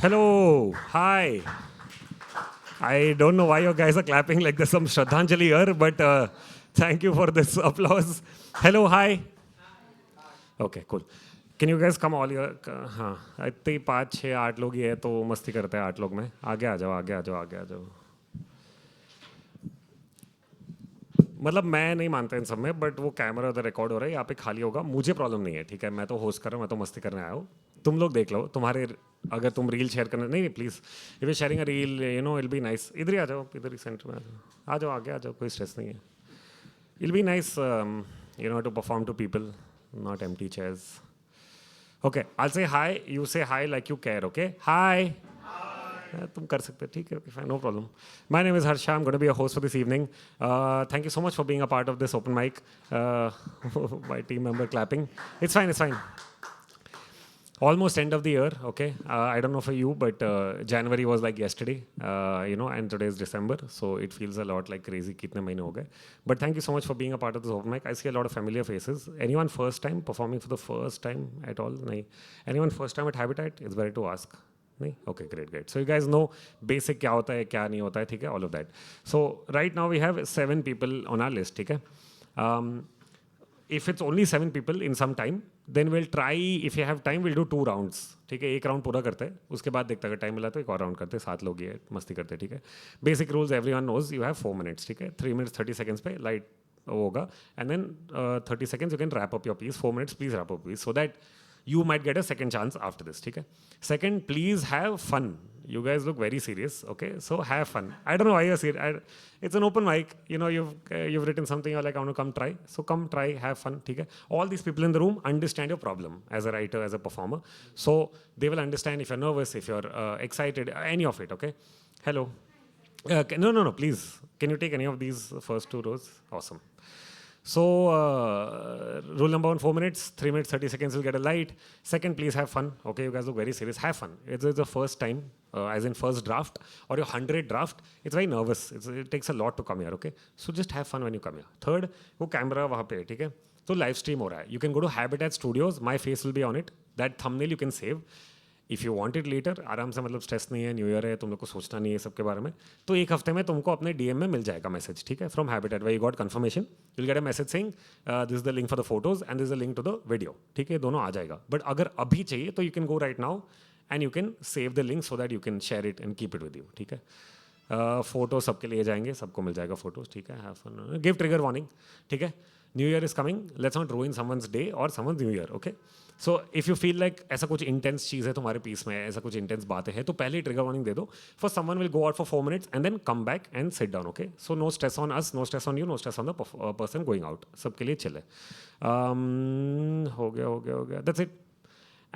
Hello, hi. I don't know why you guys are clapping like there's some Shraddhanjali here, but thank you for this applause. Hello, hi. Okay, cool. Can you guys come all here? हाँ, इतने 5, 6, 8 लोग ही है तो मस्ती करते हैं 8 लोग में. आगे आ जाओ, आगे आ जाओ, आगे आ जाओ. मतलब मैं नहीं मानता इन सब में, बट वो कैमरा उधर रिकॉर्ड हो रहा है, यहाँ पे खाली होगा, मुझे प्रॉब्लम नहीं है, ठीक है. मैं तो होस्ट कर रहा हूँ, मैं तो मस्ती करने आया हूँ. तुम लोग देख लो, तुम्हारे अगर तुम रील शेयर करना नहीं please, if you sharing a reel you know ill be nice. इधर ही आ जाओ, इधर ही सेंटर में आ जाओ, आगे आ जाओ, कोई स्ट्रेस नहीं है. It'll be nice you know to perform to people, not empty chairs. Okay, I say hi, you say hi like you care. Okay, hi. तुम कर सकते हो, ठीक है, fine, no problem. My name is Harsh, I am going to be a host for this evening. Thank you so much for being a part of this open mic. My team member clapping. It's fine, it's fine. Almost end of the year, okay. I don't know for you, but January was like yesterday, you know, and today is December, so it feels a lot like crazy. कितने महीने हो गए? But thank you so much for being a part of this open mic. I see a lot of familiar faces. Anyone first time performing for the first time at all? नहीं. Anyone first time at Habitat? It's better to ask. नहीं? Okay, great, great. So you guys know basic क्या होता है, क्या नहीं होता है, ठीक है? All of that. So right now we have 7 people on our list, ठीक है? If it's only 7 people in some time, then we'll try, if you have time, we'll do 2 rounds. ठीक है, एक राउंड पूरा करते हैं, उसके बाद देखते हैं अगर टाइम मिला तो एक और राउंड करते हैं. 7 लोग ही है, मस्ती करते हैं, ठीक है. Basic rules everyone knows. You have 4 minutes, ठीक है. 3 minutes 30 seconds पे लाइट होगा, and then 30 seconds you can wrap up your piece. 4 minutes please wrap up piece, so that you might get a second chance after this, ठीक है. Second, please have fun. You guys look very serious, okay? So have fun. I don't know why you're serious. It's an open mic. You know, you've written something. You're like, I want to come try. So come try, have fun, ठीक है. All these people in the room understand your problem as a writer, as a performer. So they will understand if you're nervous, if you're excited, any of it, okay? Hello. No, please. Can you take any of these first 2 rows? Awesome. So, rule number 1, 4 minutes, 3 minutes, 30 seconds, you'll get a light. Second, please have fun. Okay, you guys look very serious. Have fun. It's the first time, as in first draft or your 100th draft. It's very nervous. It takes a lot to come here, okay? So just have fun when you come here. Third, वो camera वहाँ पे है, ठीक है? तो live stream हो रहा है. You can go to Habitat Studios. My face will be on it. That thumbnail you can save. If you want it later, आराम से, मतलब स्ट्रेस नहीं है, न्यू ईयर है, तुम लोग को सोचना नहीं है सबके बारे में, तो एक हफ्ते में तुमको अपने डीएम में मिल जाएगा मैसेज, ठीक है, from Habitat way you got confirmation. You will get a message saying this is the link for the photos and this is the link to the video, ठीक है. दोनों आ जाएगा. बट अगर अभी चाहिए तो you can go right now and you can save the link so that you can share it and keep it with you, ठीक है. फोटो सबके लिए जाएंगे, सबको मिल जाएगा फोटोज, ठीक है. Have fun. Give trigger warning, ठीक है. New year is coming, let's not ruin someone's day और someone's new year, okay. So if you feel like ऐसा कुछ इंटेंस चीज़ है तुम्हारे पीस में, ऐसा कुछ इंटेंस बातें हैं, तो पहले ही ट्रिगर वार्निंग दे दो. For someone will go out for 4 minutes and then come back and sit down, okay. So no stress on us, no stress on you, no stress on the person going out. सबके लिए chill है. हो गया. That's it.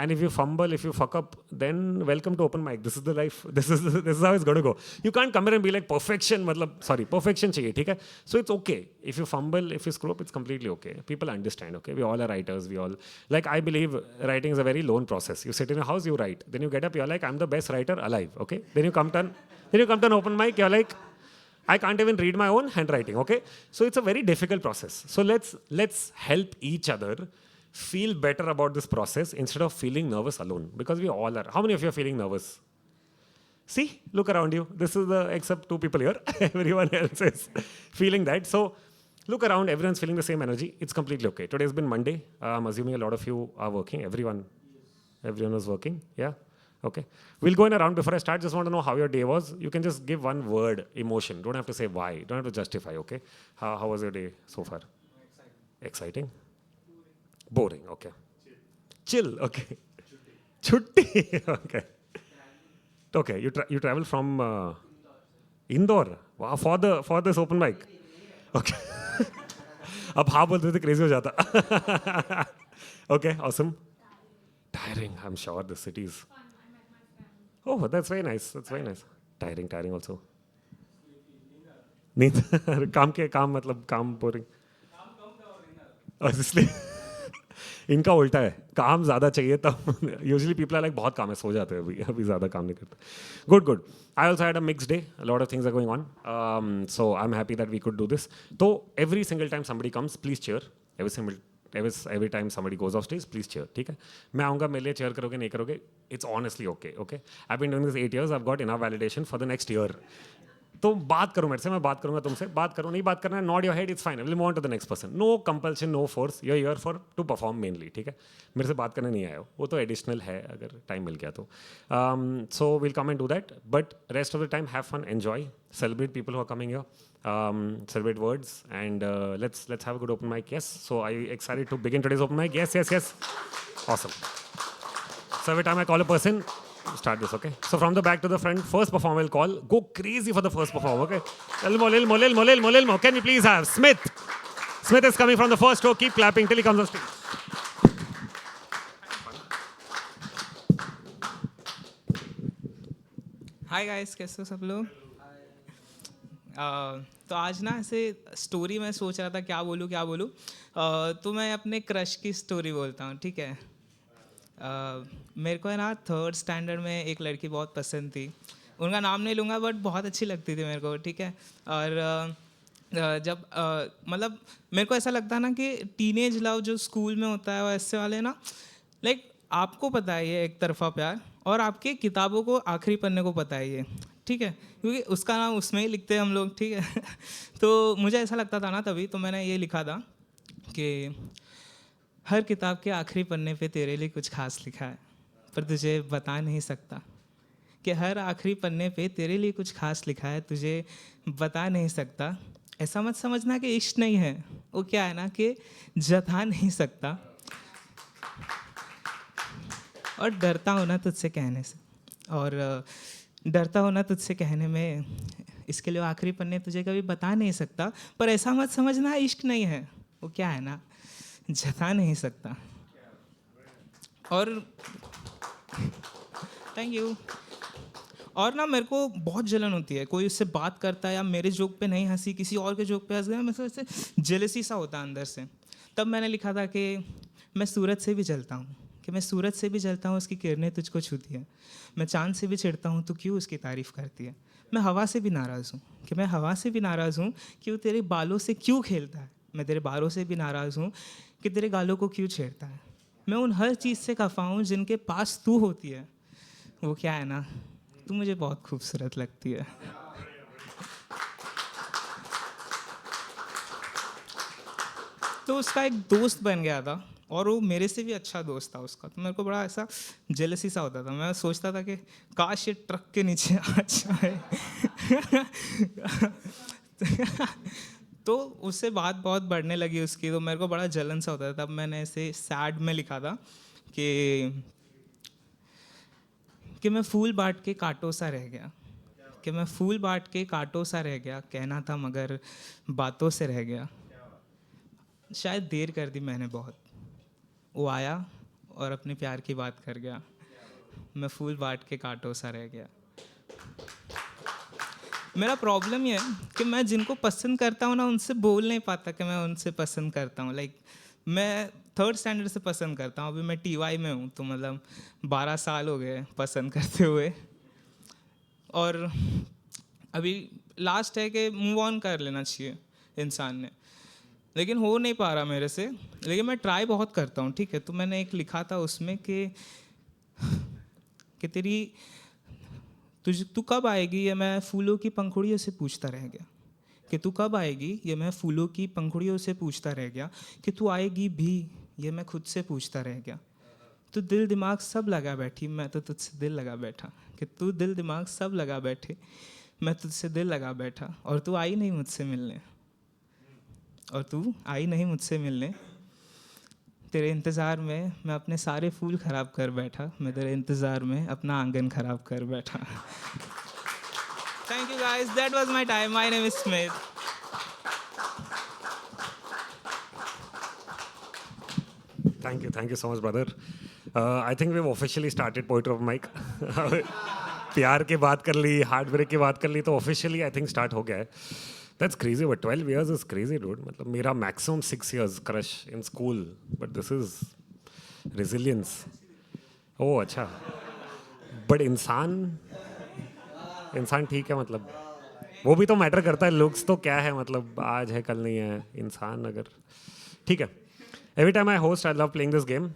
And if you fumble, if you fuck up, then welcome to open mic. This is the life. This is how it's going to go. You can't come here and be like perfection. Perfection चाहिए, ठीक है. So it's okay if you fumble, if you screw up, it's completely okay. People understand. Okay, we all are writers. We all, like, I believe writing is a very lone process. You sit in a house, you write. Then you get up, you're like, I'm the best writer alive. Okay. Then you come to an open mic, you're like, I can't even read my own handwriting. Okay. So it's a very difficult process. So let's help each other feel better about this process instead of feeling nervous alone, because we all are. How many of you are feeling nervous? See, look around you. This is except 2 people here. Everyone else is feeling that. So look around. Everyone's feeling the same energy. It's completely okay. Today's been Monday. I'm assuming a lot of you are working. Everyone is working. Yeah. Okay. We'll go in a round. Before I start, just want to know how your day was. You can just give one word, emotion. Don't have to say why. Don't have to justify. Okay. How was your day so far? Exciting. Boring, okay. Chill, okay. Chutti, okay. Okay, you travel from Indore. Wow, for this open mic. Okay. अब हाँ बोलते थे crazy हो जाता. Okay, awesome. Tiring, I'm sure the cities. Oh, that's very nice. Tiring also. नींद काम मतलब काम boring. इसलिए इनका उल्टा है, काम ज़्यादा चाहिए तब. यूजुअली पीपल आर लाइक बहुत काम है, सो जाते हैं, अभी ज़्यादा काम नहीं करते. Good. I also had a mix day, lot of things are going on, so I am happy that we could do this. तो every single time somebody comes, please chair. Every every time somebody goes off stage, please cheer, ठीक है? मैं आऊँगा, मेरे लिए cheer करोगे नहीं करोगे, it's honestly okay, okay? I've been doing this 8 years, I've got enough validation for the next year. तो बात करो मेरे से, मैं बात करूंगा तुमसे, बात करो, नहीं बात करना है, nod your head, it's fine, will move on to the next person, no compulsion, no force, you are here for to perform mainly, ठीक है? मेरे से बात करने नहीं आए हो, वो तो एडिशनल है अगर टाइम मिल गया तो. So will come and do that, but rest of the time have fun, enjoy, celebrate people who are coming here, celebrate words, and let's have a good open mic. Yes, so are you excited to begin today's open mic? Yes, awesome. So every time I call a person, start this, okay? So from the back to the front, first performer will call. Go crazy for the first performer, okay? Lilmo. Can you please have Smith? Smith is coming from the first row. Keep clapping till he comes on stage. Hi guys, कैसे हो सब लोग? तो आज ना ऐसे story मैं सोच रहा था क्या बोलूँ. तो मैं अपने क्रश की स्टोरी बोलता हूँ, ठीक है? मेरे को है ना 3rd स्टैंडर्ड में एक लड़की बहुत पसंद थी. उनका नाम नहीं लूँगा, बट बहुत अच्छी लगती थी मेरे को, ठीक है? और जब मतलब मेरे को ऐसा लगता है ना कि टीनेज लव जो स्कूल में होता है वैसे वाले ना, लाइक आपको पता है ये एक तरफा प्यार, और आपके किताबों को आखिरी पन्ने को पता है ये, ठीक है? क्योंकि उसका नाम उसमें ही लिखते हैं हम लोग, ठीक है? तो मुझे ऐसा लगता था ना तभी, तो मैंने ये लिखा था कि हर किताब के आखिरी पन्ने पे तेरे लिए कुछ खास लिखा है, पर तुझे बता नहीं सकता. कि हर आखिरी पन्ने पे तेरे लिए कुछ खास लिखा है, तुझे बता नहीं सकता. ऐसा मत समझना कि इश्क नहीं है, वो क्या है ना कि जता नहीं सकता. और डरता हूँ ना तुझसे कहने से, और डरता हूँ ना तुझसे कहने में, इसके लिए आखिरी पन्ने तुझे कभी बता नहीं सकता. पर ऐसा मत समझना इश्क नहीं है, वो क्या है ना जता नहीं सकता. और थैंक यू. और ना मेरे को बहुत जलन होती है, कोई उससे बात करता है या मेरे जोक पे नहीं हंसी, किसी और के जोक पे हंस गया, मेरे को ऐसे जेलसी सा होता है अंदर से. तब मैंने लिखा था कि मैं सूरज से भी जलता हूँ, कि मैं सूरज से भी जलता हूँ, उसकी किरणें तुझको छूती हैं. मैं चांद से भी चिढ़ता हूँ, तो क्यों उसकी तारीफ़ करती है. मैं हवा से भी नाराज़ हूँ, कि मैं हवा से भी नाराज़ हूँ कि वो तेरे बालों से क्यों खेलता है. मैं तेरे बालों से भी नाराज़ हूँ कि तेरे गालों को क्यों छेड़ता है. मैं उन हर चीज़ से खफा हूँ जिनके पास तू होती है. वो क्या है ना, तू मुझे बहुत खूबसूरत लगती है. तो उसका एक दोस्त बन गया था, और वो मेरे से भी अच्छा दोस्त था उसका. तो मेरे को बड़ा ऐसा जेलसी सा होता था. मैं सोचता था कि काश ये ट्रक के नीचे आ जाए. तो उससे बात बहुत बढ़ने लगी उसकी, तो मेरे को बड़ा जलन सा होता था. तब मैंने ऐसे सैड में लिखा था कि मैं फूल बांट के कांटों सा रह गया, कि मैं फूल बांट के कांटों सा रह गया, कहना था मगर बातों से रह गया. शायद देर कर दी मैंने बहुत, वो आया और अपने प्यार की बात कर गया. मैं फूल बांट के कांटों सा रह गया. मेरा प्रॉब्लम ये है कि मैं जिनको पसंद करता हूँ ना, उनसे बोल नहीं पाता कि मैं उनसे पसंद करता हूँ. लाइक मैं 3rd स्टैंडर्ड से पसंद करता हूँ. अभी मैं TY में हूँ, तो मतलब 12 साल हो गए पसंद करते हुए. और अभी लास्ट है कि मूव ऑन कर लेना चाहिए इंसान ने, लेकिन हो नहीं पा रहा मेरे से. लेकिन मैं ट्राई बहुत करता हूँ, ठीक है? तो मैंने एक लिखा था उसमें कि तू कब आएगी, ये मैं फूलों की पंखुड़ियों से पूछता रह गया. कि तू कब आएगी, ये मैं फूलों की पंखुड़ियों से पूछता रह गया. कि तू आएगी भी, ये मैं खुद से पूछता रह गया. तू दिल दिमाग सब लगा बैठी, मैं तो तुझसे दिल लगा बैठा. कि तू दिल दिमाग सब लगा बैठे, मैं तुझसे दिल लगा बैठा. और तू आई नहीं मुझसे मिलने, और तू आई नहीं मुझसे मिलने. तेरे इंतज़ार में मैं अपने सारे फूल ख़राब कर बैठा. मैं तेरे इंतज़ार में अपना आंगन ख़राब कर बैठा. Thank you guys, that was my time. My name is Smith. Thank you so much, brother. I think we've officially started Poetry of Mike. प्यार की बात कर ली, हार्ट ब्रेक की बात कर ली, तो ऑफिशियली आई थिंक स्टार्ट हो गया है. That's crazy, but 12 years is crazy, dude. मतलब मेरा maximum 6 years crush in school, but this is resilience. Oh, अच्छा. But इंसान ठीक है, मतलब वो भी तो मैटर करता है. लुक्स तो क्या है, मतलब आज है कल नहीं है. इंसान अगर ठीक है. Every time I host, I love playing this game.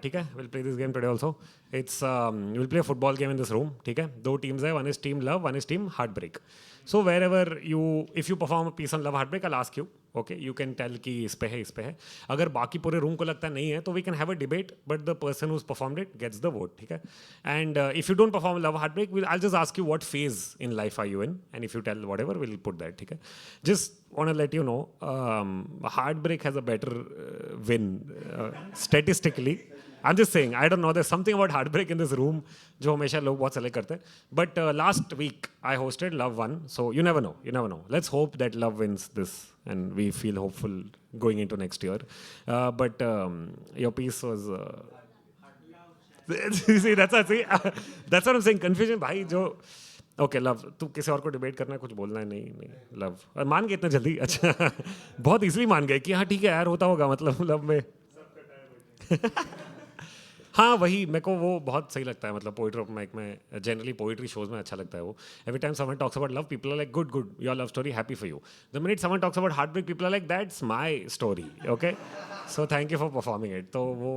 ठीक है, we'll play this game today also. It's we'll play a football game in this room. ठीक है, दो teams है. One is team love, one is team heartbreak. So wherever if you perform a piece on love heartbreak, I'll ask you. Okay, you can tell कि इस पे है, इस पे है. अगर बाकी पूरे रूम को लगता नहीं है, तो we can have a debate. But the person who's performed it gets the vote. ठीक है. And if you don't perform love heartbreak, I'll just ask you what phase in life are you in, and if you tell whatever, we'll put that. ठीक है. Just want to let you know, heartbreak has a better win statistically. I'm just saying, I don't know, there's something about heartbreak in this room जो हमेशा लोग बहुत select करते हैं. But last week I hosted Love One, so you never know. Let's hope that Love wins this and we feel hopeful going into next year. But your piece was see, that's what I'm saying, confusion भाई जो okay love तू किसी और को debate करना है, कुछ बोलना है? नहीं लव. और मान गए इतना जल्दी? अच्छा बहुत इजीली मान गए कि हाँ ठीक है यार, होता होगा मतलब लव में. हाँ वही, मेरे को वो बहुत सही लगता है. मतलब पोइट्री ओपन माइक में, जनरली पोइट्री शोज में अच्छा लगता है वो. Every time someone talks about love, people are like good your love story, happy for you. The minute someone talks about heartbreak, people are like that's my story. Okay, so thank you for performing it. तो वो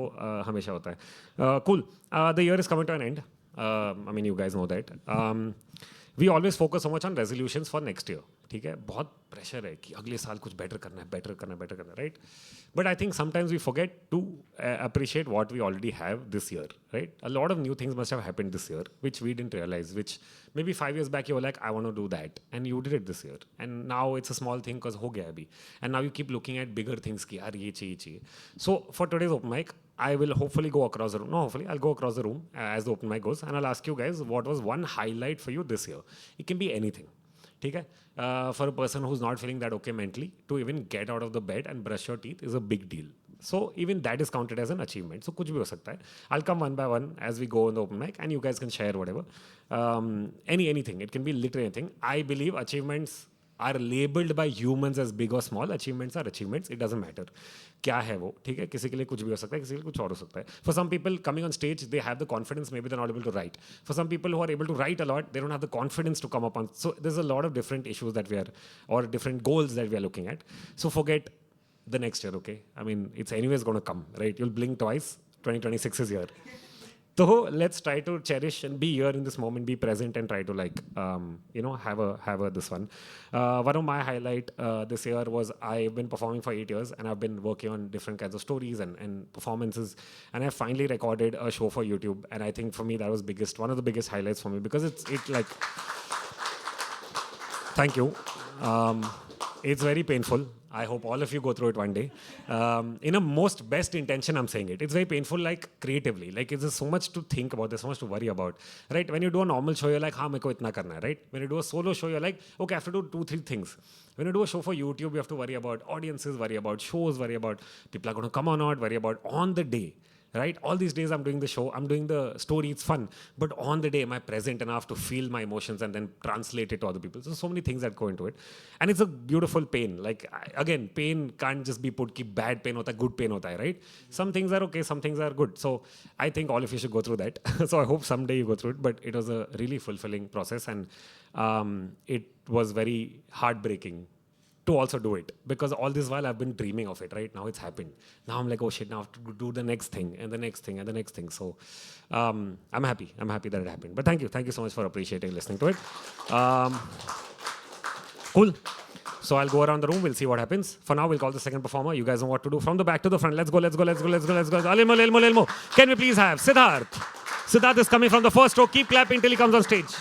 हमेशा होता है. Cool. The year is coming to an end. I mean, you guys know that. We always focus so much on resolutions for next year. ठीक है, बहुत pressure है कि अगले साल कुछ बेटर करना है, right? But I think sometimes we forget to appreciate what we already have this year, right? A lot of new things must have happened this year, which we didn't realize, which maybe 5 years back you were like, I want to do that, and you did it this year. And now it's a small thing because हो गया अभी. And now you keep looking at bigger things कि यार ये चाहिए. So for today's open mic, I will hopefully go across the room. No, hopefully I'll go across the room as the open mic goes, and I'll ask you guys what was one highlight for you this year. It can be anything. ठीक है, for a person who's not feeling that okay mentally, to even get out of the bed and brush your teeth is a big deal. So even that is counted as an achievement. So कुछ भी हो सकता है. I'll come one by one as we go on the open mic, and you guys can share whatever. Anything. It can be literally anything. I believe achievements are labeled by humans as big or small. Achievements are achievements. It doesn't matter क्या है वो. ठीक है, किसी के लिए कुछ भी हो सकता है, किसी के लिए कुछ और हो सकता है. For some people coming on stage, they have the confidence, maybe they're not able to write. For some people who are able to write a lot, they don't have the confidence to come up on. So there's a lot of different issues that we are, or different goals that we are looking at. So forget the next year, okay? I mean, it's anyways going to come, right? You'll blink twice. 2026 is here. So let's try to cherish and be here in this moment, be present, and try to have a this one. One of my highlight this year was I've been performing for 8 years, and I've been working on different kinds of stories and performances, and I finally recorded a show for YouTube, and I think for me that was one of the biggest highlights for me, because it like thank you. It's very painful. I hope all of you go through it one day. In a most best intention, I'm saying it. It's very painful, like creatively. Like it's just so much to think about. There's so much to worry about, right? When you do a normal show, you're like, हाँ मेरे को इतना करना है, right? When you do a solo show, you're like, okay, I have to do 2-3 things. When you do a show for YouTube, you have to worry about audiences, worry about shows, worry about people are going to come or not, worry about on the day. Right? All these days I'm doing the show, I'm doing the story, it's fun. But on the day, am I present enough to feel my emotions and then translate it to other people? So many things that go into it. And it's a beautiful pain. Like, again, pain can't just be put, ki bad pain hota hai, good pain hota hai, right? Some things are okay, some things are good. So I think all of you should go through that. So I hope someday you go through it. But it was a really fulfilling process. And it was very heartbreaking to also do it, because all this while I've been dreaming of it. Right now it's happened. Now I'm like, oh shit, now I have to do the next thing and the next thing and the next thing. So I'm happy that it happened. But thank you so much for appreciating, listening to it. Cool. So I'll go around the room, we'll see what happens. For now, we'll call the second performer. You guys know what to do. From the back to the front. Let's go. Elmo. Can we please have Siddharth? Siddharth is coming from the first row. Keep clapping till he comes on stage.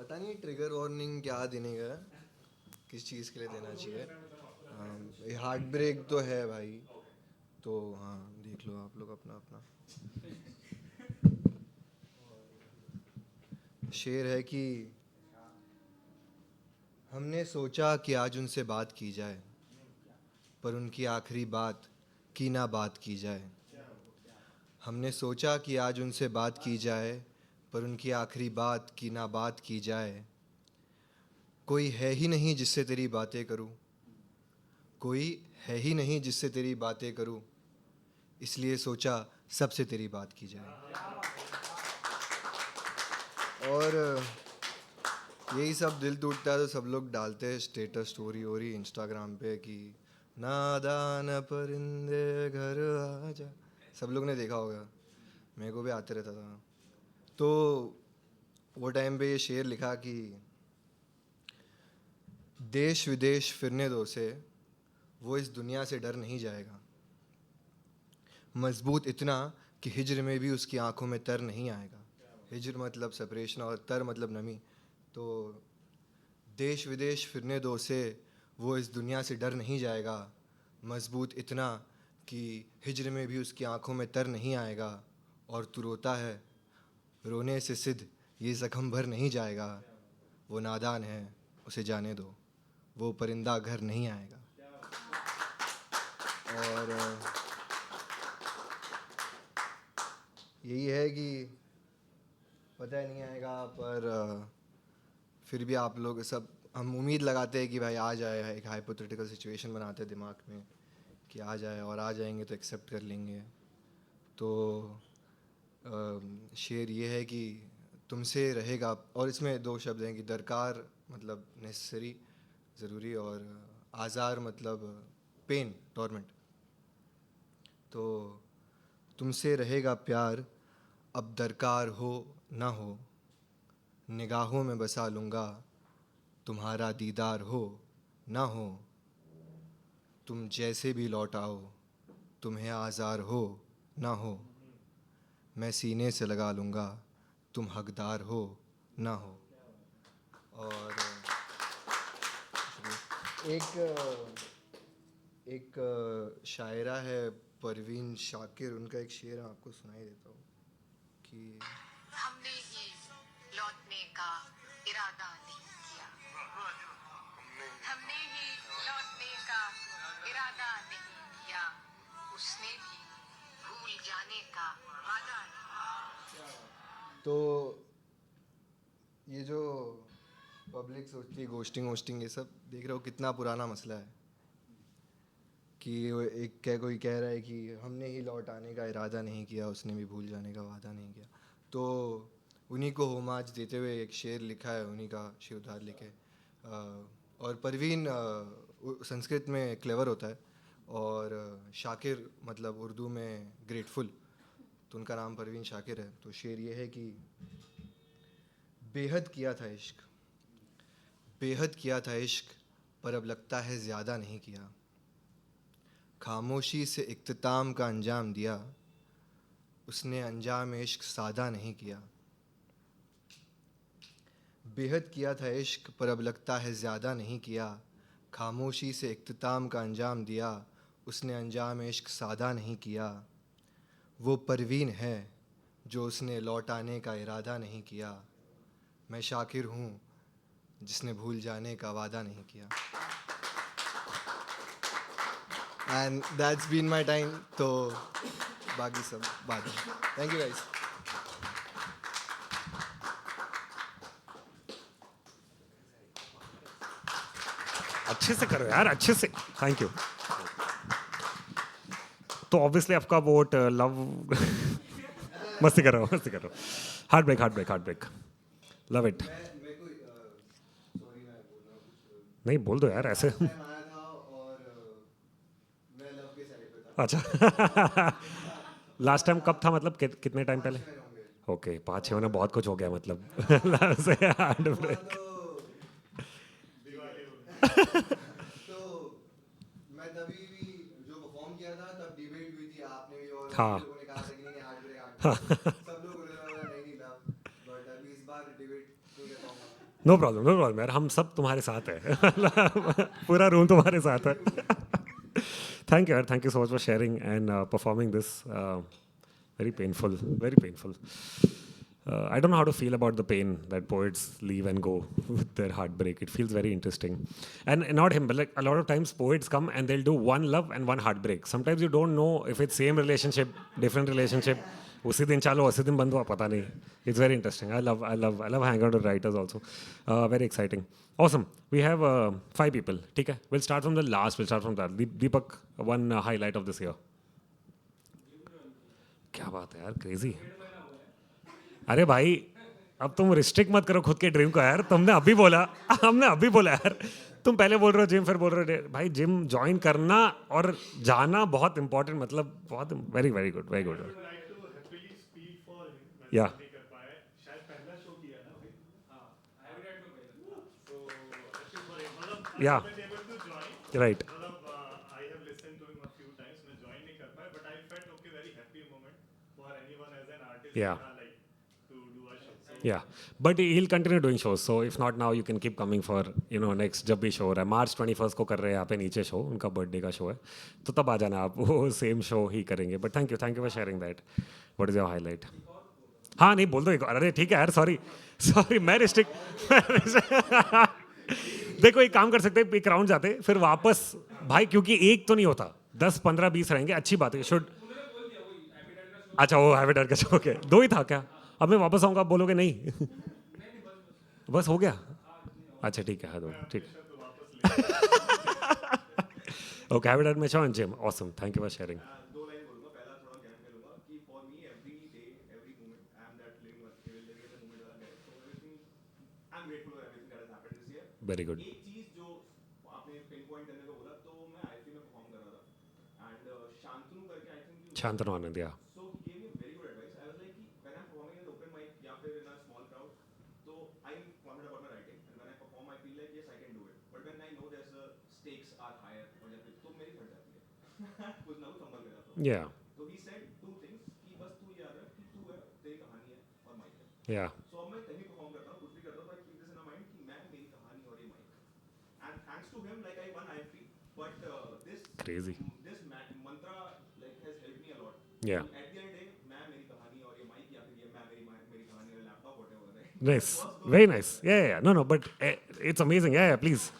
पता नहीं trigger warning क्या देने का, किस चीज़ के लिए देना चाहिए. हार्ट ब्रेक तो है भाई, तो हाँ देख लो आप लोग अपना अपना. शेर है कि हमने सोचा कि आज उनसे बात की जाए, पर उनकी आखिरी बात की ना बात की जाए. हमने सोचा कि आज उनसे बात की जाए, पर उनकी आखिरी बात की ना बात की जाए. कोई है ही नहीं जिससे तेरी बातें करूं, कोई है ही नहीं जिससे तेरी बातें करूं, इसलिए सोचा सबसे तेरी बात की जाए. और यही सब दिल टूटता है तो सब लोग डालते हैं स्टेटस स्टोरी वोरी इंस्टाग्राम पे कि नादान परिंदे घर आ जा। सब लोग ने देखा होगा, मेरे को भी आते रहता था। तो वो टाइम पे ये शेर लिखा कि देश विदेश फिरने दो से, वो इस दुनिया से डर नहीं जाएगा। मजबूत इतना कि हिज्र में भी उसकी आंखों में तर नहीं आएगा। हिज्र मतलब सेपरेशन और तर मतलब नमी। तो देश विदेश फिरने दो से, वो इस दुनिया से डर नहीं जाएगा। मजबूत इतना कि हिज्र में भी उसकी आंखों में तर नहीं आएगा। और तू रोता है, रोने से सिद्ध ये ज़ख्म भर नहीं जाएगा। वो नादान है, उसे जाने दो, वो परिंदा घर नहीं आएगा। और यही है कि पता नहीं आएगा, पर फिर भी आप लोग सब हम उम्मीद लगाते हैं कि भाई आ जाए। एक हाइपोथेटिकल सिचुएशन बनाते हैं दिमाग में कि आ जाए, और आ जाएंगे तो एक्सेप्ट कर लेंगे। तो शेर ये है कि तुमसे रहेगा, और इसमें दो शब्द हैं कि दरकार मतलब नेसेसरी ज़रूरी, और आज़ार मतलब पेन टॉर्मेंट। तो तुमसे रहेगा प्यार, अब दरकार हो ना हो, निगाहों में बसा लूँगा, तुम्हारा दीदार हो ना हो। तुम जैसे भी लौट आओ, तुम्हें आज़ार हो ना हो, मैं सीने से लगा लूँगा, तुम हकदार हो ना हो। और एक शायरा है परवीन शाकिर, उनका एक शेर आपको सुनाई देता हूँ कि हमने ही लौटने का इरादा नहीं किया। हमने ही लौटने का इरादा नहीं किया। उसने भी भूल जाने का वादा नहीं। तो ये जो पब्लिक सोचती है घोस्टिंग वोस्टिंग, ये सब देख रहे हो कितना पुराना मसला है कि वो कोई कह रहा है कि हमने ही लौट आने का इरादा नहीं किया, उसने भी भूल जाने का वादा नहीं किया। तो उन्हीं को होमाज देते हुए एक शेर लिखा है, उन्हीं का शेर उधार लिखे। और परवीन संस्कृत में क्लेवर होता है, और शाकिर मतलब उर्दू में ग्रेटफुल, तो उनका नाम परवीन शाकिर है। तो शेर ये है कि बेहद किया था इश्क, बेहद किया था इश्क, पर अब लगता है ज़्यादा नहीं किया। खामोशी से इख्तिताम का अंजाम दिया, उसने अंजाम इश्क सादा नहीं किया। बेहद किया था इश्क, पर अब लगता है ज़्यादा नहीं किया। खामोशी से इख्तिताम का अंजाम दिया, उसने अंजाम इश्क सादा नहीं किया। वो परवीन है जो उसने लौटाने का इरादा नहीं किया। मैं शाकिर हूँ जिसने भूल जाने का वादा नहीं किया। And that's been my time. तो बाकी सब बाद में। Thank you guys. अच्छे से करो यार, अच्छे से। Thank you. तो ऑब्वियसली आपका वोट लव मस्ती करो, मस्ती करो। Heartbreak, heartbreak, heartbreak. Love it. नहीं बोल दो यार ऐसे। अच्छा लास्ट टाइम कब था, मतलब कितने टाइम पहले? ओके 5-6 महीने बहुत कुछ हो गया मतलब। love से हार्ट ब्रेक। तो मैं तभी भी जो परफॉर्म किया था तब डिबेट हुई थी, आपने भी और हाँ। लोगों ने कहा था कि नहीं हार्ट ब्रेक, हार्ट ब्रेक। सब लोग बोल रहे थे नहीं लव, बट अभी इस बार डिबेट नहीं कर पाऊंगा। नो प्रॉब्लम, नो प्रॉब्लम यार, हम सब तुम्हारे साथ है। पूरा रूम तुम्हारे साथ है। थैंक यू यार, thank you so much for sharing and performing this. Very painful, very painful. I don't know how to feel about the pain that poets leave and go with their heartbreak. It feels very interesting. And not him, but like a lot of times poets come and they'll do one love and one heartbreak. Sometimes you don't know if it's same relationship, different relationship. उसी दिन चालो, उसी दिन बंद हुआ, पता नहीं. It's very interesting. I love hanging out with writers also. Very exciting. Awesome. We have 5 people. ठीक है. We'll start from the last. We'll start from that. Deepak, one highlight of this year. क्या बात है यार, crazy. अरे भाई अब तुम रिस्ट्रिक्ट मत करो खुद के ड्रीम को यार, तुमने अभी बोला, हमने अभी बोला यार, तुम पहले बोल रहे हो जिम, फिर बोल रहे हो भाई जिम ज्वाइन करना और जाना बहुत इंपॉर्टेंट, मतलब बहुत very very good, very good. या या right. I have listened to him a few times. मैं join नहीं कर पाया, but I felt okay, very happy moment for anyone as an artist. Yeah. Like to do a show. So Yeah, but he'll continue doing shows. So if not now, you can keep coming for next जब भी show हो रहा है. March 21st को कर रहे हैं यहाँ पे नीचे शो, उनका बर्थडे का शो है, तो तब आ जाना आप, वो सेम शो ही करेंगे. But thank you for sharing that. What is your highlight? हाँ नहीं बोल दो एक, अरे ठीक है यार, सॉरी मैं रिस्ट्रिक्ट देखो एक काम कर सकते हैं, एक राउंड जाते फिर वापस भाई, क्योंकि एक तो नहीं होता, 10 15 20 रहेंगे, अच्छी बात है. शुड अच्छा वो हैबिटेट का शो, ओके 2 ही था क्या? अब मैं वापस आऊँगा, आप बोलोगे नहीं? बस हो गया, अच्छा ठीक है, हाँ दो ठीक. ओके हैबिटेट में show and gym, awesome, thank you for sharing. दो लाइन बोलूंगा. पहला थोड़ा ज्ञान में लूंगा कि for me every day every moment I am that living the moment वाला है. So everything I am grateful for everything that has happened this year. Very good. एक चीज जो आपने पिन पॉइंट करने को बोला, तो मैं आईपी में परफॉर्म कर रहा था एंड शांतनु करके आई थिंक शांतनु आनंद, या so he gave me very good advice. I was like कि when I'm performing in an open mic या फिर in a small crowd, तो I'm confident about my writing and when I perform I feel like yes I can do it. But when I know there's a stakes are higher और या फिर तो मेरी फट जाती है, कुछ ना कुछ संभल के जाता हूँ. या तो he said 2 things कि बस तू याद रख कि तू है, तेरी कहानी है और माइक है. या So अब मैं कहीं परफॉर्म करता हूँ, कुछ भी करता हूँ, तो I keep this in my mind कि मैं, मेरी कहानी और ये mic. And thanks to him like I won IFP, but Crazy. this mantra like has helped me a lot. Yeah. At the end day, मैं मेरी कहानी और ये माइक या फिर ये मैं मेरी कहानी और laptop whatever, right? nice, very nice. Yeah. No, but it's amazing. Yeah, please.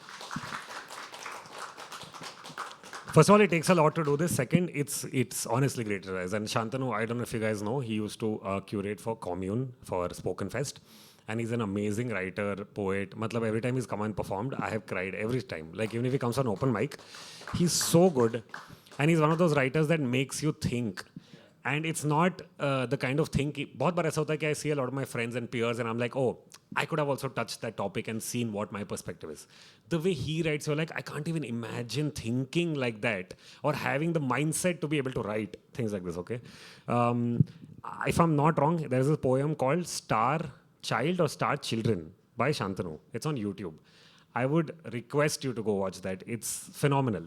First of all, it takes a lot to do this. Second, it's honestly great, guys. And Shantanu, I don't know if you guys know, he used to curate for Commune for Spoken Fest, and he's an amazing writer, poet. Matlab, every time he's come and performed, I have cried every time. Like even if he comes on open mic, he's so good, and he's one of those writers that makes you think. And it's not the kind of thing. बहुत बार ऐसा होता है कि I see a lot of my friends and peers, and I'm like, oh, I could have also touched that topic and seen what my perspective is. The way he writes, you're like, I can't even imagine thinking like that or having the mindset to be able to write things like this. Okay, if I'm not wrong, there is a poem called Star Child or Star Children by Shantanu. It's on YouTube. I would request you to go watch that. It's phenomenal.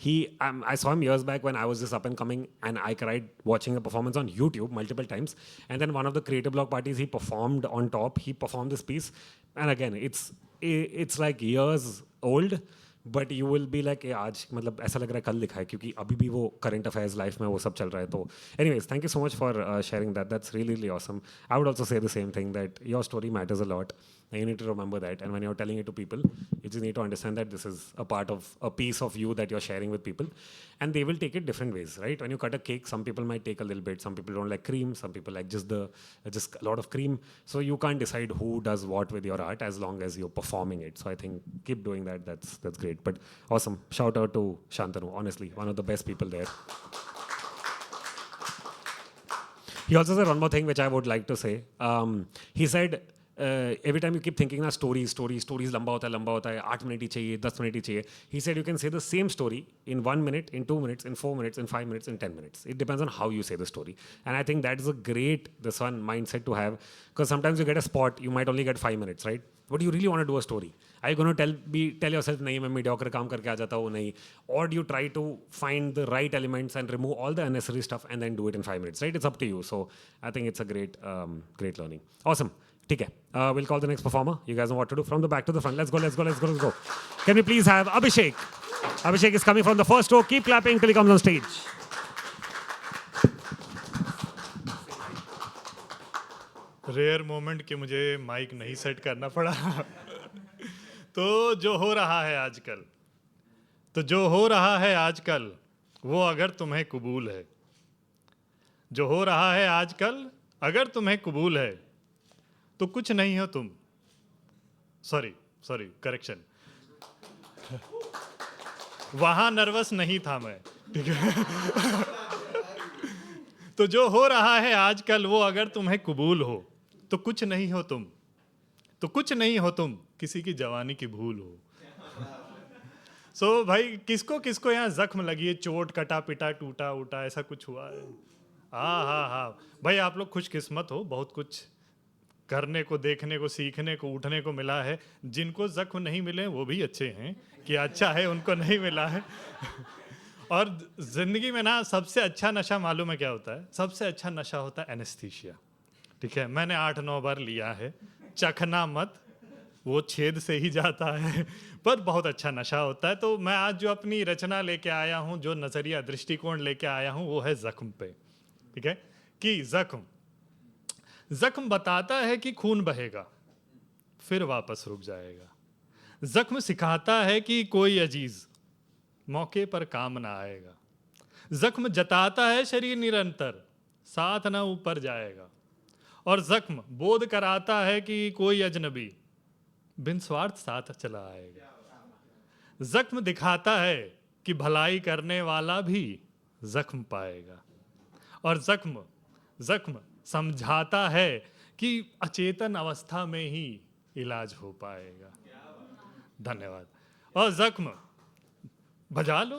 I saw him years back when I was just up and coming, and I cried watching a performance on YouTube multiple times. And then one of the Creative Block parties, he performed on top. He performed this piece, and again, it's like years old, but you will be like, आज मतलब ऐसा लग रहा है कल लिखा है, क्योंकि अभी भी वो current affairs life में वो सब चल रहा है. तो anyways, thank you so much for sharing that. That's really, really awesome. I would also say the same thing, that your story matters a lot. And you need to remember that. And when you're telling it to people, you just need to understand that this is a part of a piece of you that you're sharing with people. And they will take it different ways, right? When you cut a cake, some people might take a little bit. Some people don't like cream. Some people like just a lot of cream. So you can't decide who does what with your art as long as you're performing it. So I think keep doing that. That's great. But awesome. Shout out to Shantanu. Honestly, one of the best people there. He also said one more thing which I would like to say. He said, every time you keep thinking ना stories लंबा होता है 8 minute ही चाहिए 10 minute ही चाहिए. He said you can say the same story in 1 minute, in 2 minutes, in 4 minutes, in 5 minutes, in 10 minutes. It depends on how you say the story. And I think that is a great mindset to have, because sometimes you get a spot, you might only get 5 minutes, right? But you really want to do a story. Are you going to tell yourself नहीं मैं mediocre काम करके आ जाता हूँ नहीं, or do you try to find the right elements and remove all the unnecessary stuff and then do it in 5 minutes, right? It's up to you. So I think it's a great learning. Awesome. ठीक है, we'll call the next performer. You guys know what to do. From the back to the front. Let's go. Can we please have Abhishek? Abhishek is coming from the first row. Keep clapping till he comes on stage. Rare moment कि मुझे mic नहीं set करना पड़ा. तो जो हो रहा है आजकल वो अगर तुम्हें कबूल है, जो हो रहा है आजकल अगर तुम्हें कबूल है तो कुछ नहीं हो तुम. सॉरी करेक्शन, वहां नर्वस नहीं था मैं, ठीक है. तो जो हो रहा है आजकल वो अगर तुम्हें कबूल हो तो कुछ नहीं हो तुम, तो कुछ नहीं हो तुम, किसी की जवानी की भूल हो। सो भाई किसको किसको यहाँ जख्म लगी है, चोट, कटा पिटा, टूटा उटा, ऐसा कुछ हुआ है? हाँ भाई, आप लोग खुशकिस्मत हो, बहुत कुछ करने को, देखने को, सीखने को, उठने को मिला है। जिनको जख्म नहीं मिले वो भी अच्छे हैं, कि अच्छा है उनको नहीं मिला है। और जिंदगी में ना सबसे अच्छा नशा मालूम है क्या होता है? सबसे अच्छा नशा होता है एनेस्थीसिया। ठीक है, मैंने 8-9 बार लिया है, चखना मत, वो छेद से ही जाता है, पर बहुत अच्छा नशा होता है। तो मैं आज जो अपनी रचना लेके आया हूँ, जो नजरिया, दृष्टिकोण लेके आया हूँ, वो है जख्म पे। ठीक है, कि जख्म बताता है कि खून बहेगा, फिर वापस रुक जाएगा। जख्म सिखाता है कि कोई अजीज मौके पर काम ना आएगा। जख्म जताता है शरीर निरंतर साथ ना ऊपर जाएगा। और जख्म बोध कराता है कि कोई अजनबी बिन स्वार्थ साथ चला आएगा। जख्म दिखाता है कि भलाई करने वाला भी जख्म पाएगा। और जख्म समझाता है कि अचेतन अवस्था में ही इलाज हो पाएगा। धन्यवाद। और जख्म बजा लो।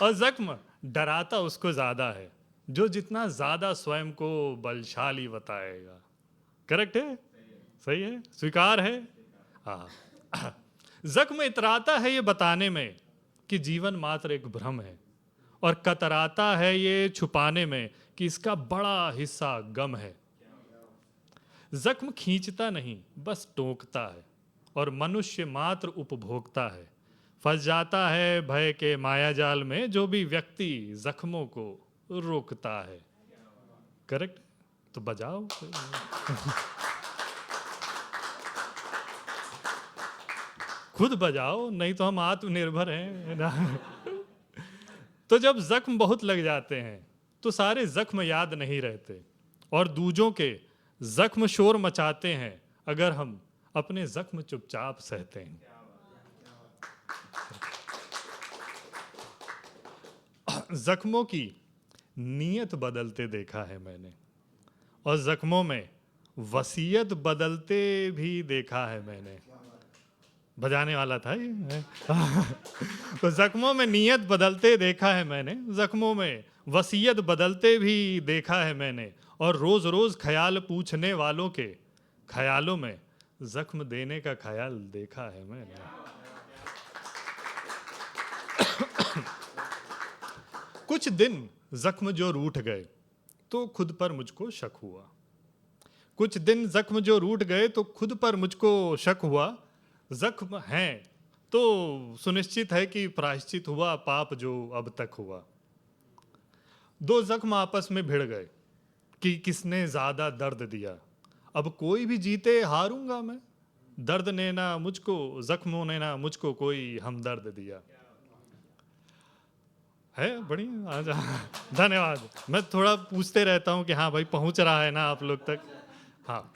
और जख्म डराता उसको ज्यादा है जो जितना ज्यादा स्वयं को बलशाली बताएगा। करेक्ट है? सही है? स्वीकार है? हाँ। जख्म इतराता है ये बताने में कि जीवन मात्र एक भ्रम है, और कतराता है ये छुपाने में कि इसका बड़ा हिस्सा गम है। जख्म खींचता नहीं, बस टोकता है, और मनुष्य मात्र उपभोक्ता है। फंस जाता है भय के मायाजाल में जो भी व्यक्ति जख्मों को रोकता है। करेक्ट? तो बजाओ। खुद बजाओ, नहीं तो हम आत्मनिर्भर हैं ना। तो जब जख्म बहुत लग जाते हैं तो सारे जख्म याद नहीं रहते, और दूजों के जख्म शोर मचाते हैं अगर हम अपने जख्म चुपचाप सहते हैं। जख्मों की नीयत बदलते देखा है मैंने, और जख्मों में वसीयत बदलते भी देखा है मैंने। बजाने वाला था ये। तो जख्मों में नीयत बदलते देखा है मैंने, जख्मों में वसीयत बदलते भी देखा है मैंने, और रोज रोज ख्याल पूछने वालों के ख्यालों में जख्म देने का ख्याल देखा है मैंने। कुछ दिन जख्म जो रूठ गए तो खुद पर मुझको शक हुआ। कुछ दिन जख्म जो रूठ गए तो खुद पर मुझको शक हुआ। जख्म हैं तो सुनिश्चित है कि प्रायश्चित हुआ पाप जो अब तक हुआ। दो जख्म आपस में भिड़ गए कि किसने ज्यादा दर्द दिया। अब कोई भी जीते हारूंगा मैं, दर्द ने ना मुझको, जख्मों ने ना मुझको कोई हमदर्द दिया। है बढ़िया। धन्यवाद। मैं थोड़ा पूछते रहता हूँ कि हाँ भाई पहुंच रहा है ना आप लोग तक। हाँ।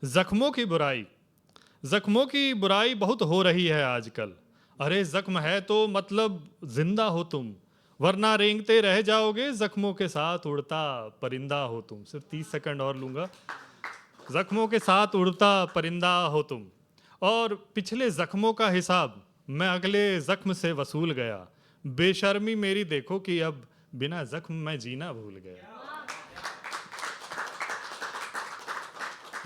जख्मों की बुराई बहुत हो रही है आजकल। अरे जख्म है तो मतलब जिंदा हो तुम, वरना रेंगते रह जाओगे, जख्मों के साथ उड़ता परिंदा हो तुम। सिर्फ 30 सेकंड और लूंगा। जख्मों के साथ उड़ता परिंदा हो तुम। और पिछले जख्मों का हिसाब मैं अगले जख्म से वसूल गया। बेशर्मी मेरी देखो कि अब बिना जख्म मैं जीना भूल गया।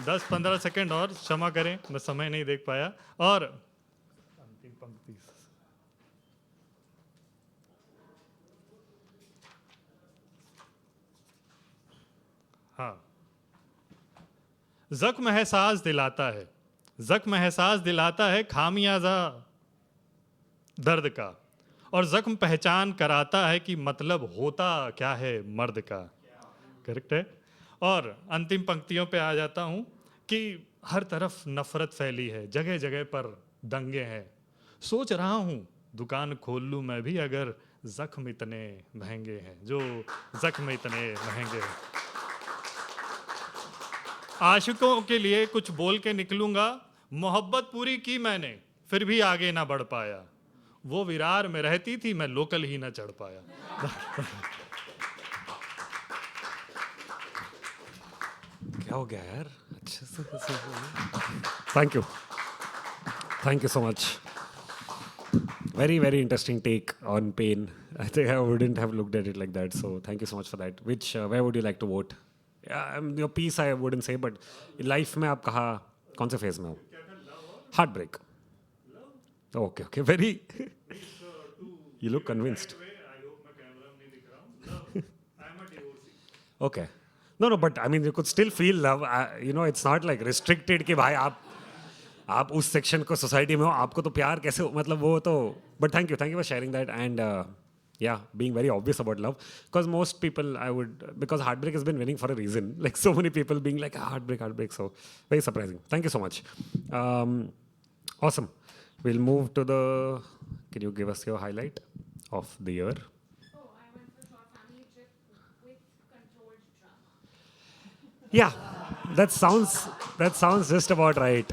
10-15 सेकंड और, क्षमा करें मैं समय नहीं देख पाया। और अंतिम पंक्ति। हाँ। जख्म एहसास दिलाता है, जख्म एहसास दिलाता है खामियाजा दर्द का, और जख्म पहचान कराता है कि मतलब होता क्या है मर्द का। करेक्ट है? और अंतिम पंक्तियों पे आ जाता हूँ कि हर तरफ नफरत फैली है, जगह जगह पर दंगे हैं। सोच रहा हूँ दुकान खोल लूँ मैं भी, अगर जख्म इतने महंगे हैं, जो जख्म इतने महंगे हैं। आशिकों के लिए कुछ बोल के निकलूंगा। मोहब्बत पूरी की मैंने, फिर भी आगे ना बढ़ पाया। वो विरार में रहती थी, मैं लोकल ही ना चढ़ पाया। क्या हो गया यार, अच्छे से thank you so much, very interesting take on pain. I think I wouldn't have looked at it like that, so thank you so much for that. Which where would you like to vote? Your piece I wouldn't say, but life में आप कहाँ कौन से phase में हो? Heartbreak. Okay, very you look convinced. Okay. No, but I mean, you could still feel love. It's not like restricted कि भाई आप उस सेक्शन को सोसाइटी में हो, आपको तो प्यार कैसे हो, मतलब वो तो, but thank you for sharing that and yeah, being very obvious about love, because most people because heartbreak has been winning for a reason, like so many people being like heartbreak, so very surprising. Thank you so much. Awesome. We'll move to can you give us your highlight of the year? Oh, I went for a short family trip with controlled drama. Yeah, that sounds just about right.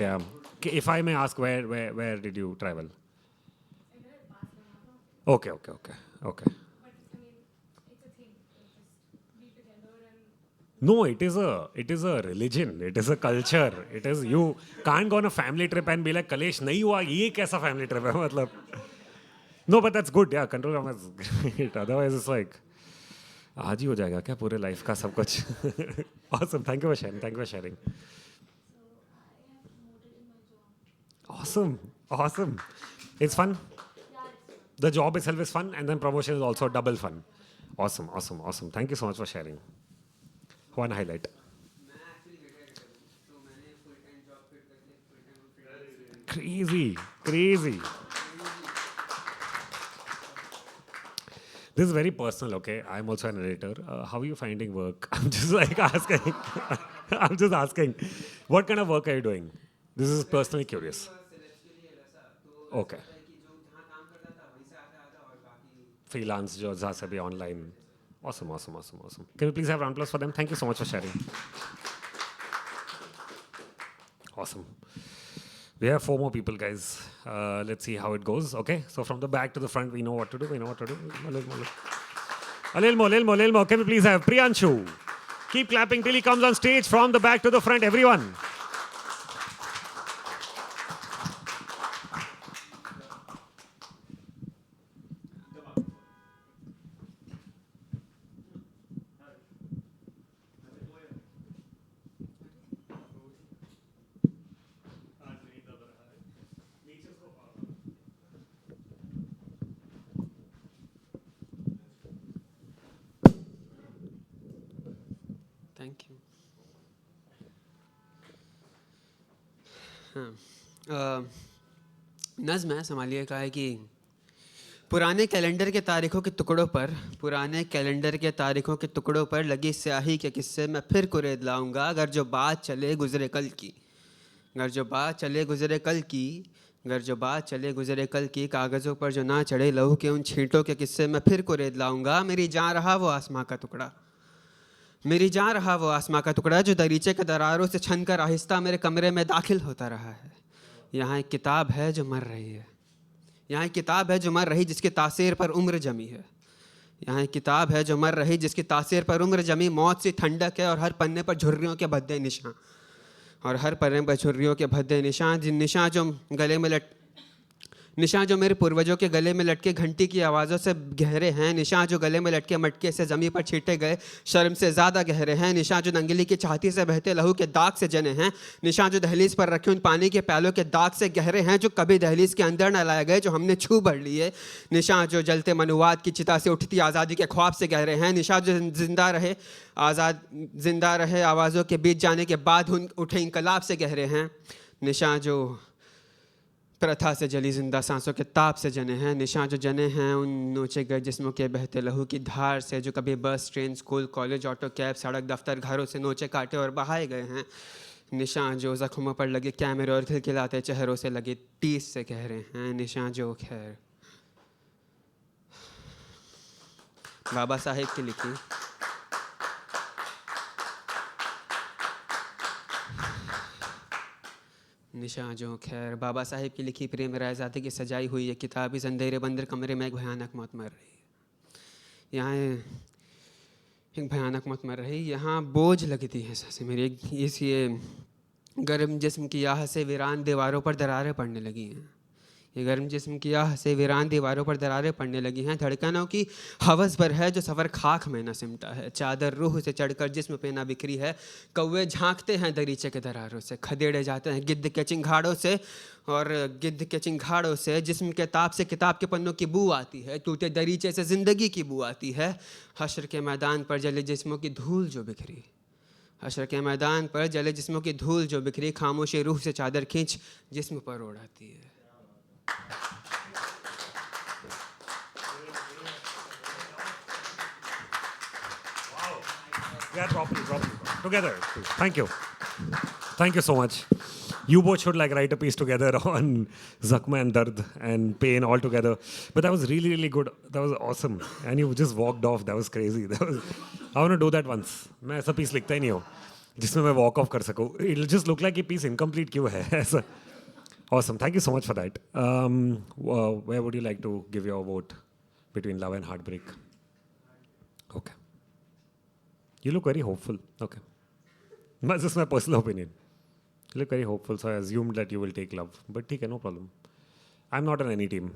Yeah. If I may ask, where did you travel? I did Barcelona. Okay. But I mean, it's a thing. Just be together and No, it is a religion. It is a culture. It is, you can't go on a family trip and be like, Kalesh, nahi hua, ye kaisa family trip hai, matlab. No, but that's good. Yeah, control drama is great. Otherwise, it's like, आज ही हो जाएगा क्या पूरे life का सब कुछ? Awesome. Thank you for sharing. Awesome. It's fun. The job itself is fun, and then promotion is also double fun. Awesome. Thank you so much for sharing. One highlight. Crazy. This is very personal, okay? I'm also an editor. How are you finding work? I'm just like asking. I'm just asking. What kind of work are you doing? This is personally curious. Okay. Freelance jobs, जहाँ से भी online. Awesome. Can we please have a round of applause for them? Thank you so much for sharing. Awesome. We have 4 more people, guys. Let's see how it goes. Okay, so from the back to the front, we know what to do. Alilmo. Can we please have Priyanshu? Keep clapping till he comes on stage. From the back to the front, everyone. Thank you. हाँ, नज़्म है, संभालिए का है कि पुराने calendar के तारीखों के टुकड़ों पर लगी स्याही के किस्से मैं फिर कुरेद लाऊंगा। अगर जो बात चले गुजरे कल की कागज़ों पर जो ना चढ़े लहू के उन छींटों के किस्से मैं फिर कुरेद लाऊंगा। मेरी जान रहा वो आसमां का टुकड़ा जो दरीचे के दरारों से छनकर आहिस्ता मेरे कमरे में दाखिल होता रहा है। यहाँ एक किताब है जो मर रही जिसकी तासीर पर उम्र जमी मौत सी ठंडक है और हर पन्ने पर झुर्रियों के भद्दे निशान जिन निशान जो मेरे पूर्वजों के गले में लटके घंटी की आवाज़ों से गहरे हैं। निशान जो गले में लटके मटके से ज़मीं पर छींटे गए शर्म से ज़्यादा गहरे हैं। निशान जो नंगली की छाती से बहते लहू के दाग से जने हैं। निशान जो दहलीज पर रखे उन पानी के प्यालों के दाग से गहरे हैं जो कभी दहलीज के अंदर न लाए गए, जो हमने छू भर लिए। निशान जो जलते मनुवाद की चिता से उठती आज़ादी के ख्वाब से गहरे हैं। निशान जो जिंदा रहे आवाज़ों के बीच जाने के बाद उठे इंकलाब से गहरे हैं। निशान जो प्रथा से जली जिंदा सांसों के ताप से जने हैं। निशान जो जने हैं उन नोचे गए जिस्मों के बहते लहू की धार से जो कभी बस, train, school, college, auto, cab, सड़क, दफ्तर, घरों से नोचे काटे और बहाए गए हैं। निशान जो जख्मों पर लगे कैमरे और खिलखिलाते चेहरों से लगे टीस से कह रहे हैं। निशान जो खैर बाबा साहेब की लिखी निशा जो खैर बाबा साहिब की लिखी प्रेम रायजादे की सजाई हुई ये किताब इस अंधेरे बंदर कमरे में एक भयानक मौत मर रही है। यहाँ एक भयानक मौत मर रही, यहाँ बोझ लगती है सांसें मेरी, इस ये गर्म जिस्म की आह से वीरान दीवारों पर दरारें पड़ने लगी हैं। ये गर्म जिस्म की आह से वीरान दीवारों पर दरारें पड़ने लगी हैं। धड़कनों की हवस पर है जो सफ़र खाक में न सिमटा है। चादर रूह से चढ़कर जिस्म पे ना बिखरी है। कौवे झांकते हैं दरीचे के दरारों से, खदेड़े जाते हैं गिद्ध के चिंगाड़ों से, और गिद्ध के चिंगाड़ों से जिस्म के ताप से किताब के पन्नों की बू आती है। टूटे दरीचे से ज़िंदगी की बू आती है। हश्र के मैदान पर जले जिस्मों की धूल जो बिखरी, हश्र के मैदान पर जले जिस्मों की धूल जो बिखरी, खामोशी रूह से चादर खींच जिस्म पर ओढ़ाती है। Yeah, properly. Together. Thank you so much. You both should like write a piece together on Zakhma and Dard and pain all together. But that was really, really good. That was awesome. And you just walked off. That was crazy. I want to do that once. मैं ऐसा piece लिखता ही नहीं हूँ जिसमें मैं walk off कर सकूँ. It'll just look like ये piece incomplete क्यों है ऐसा. Awesome. Thank you so much for that. Where would you like to give your vote between love and heartbreak? Okay. You look very hopeful. Okay. That's just my personal opinion. You look very hopeful, so I assumed that you will take love. But okay, no problem. I'm not on any team.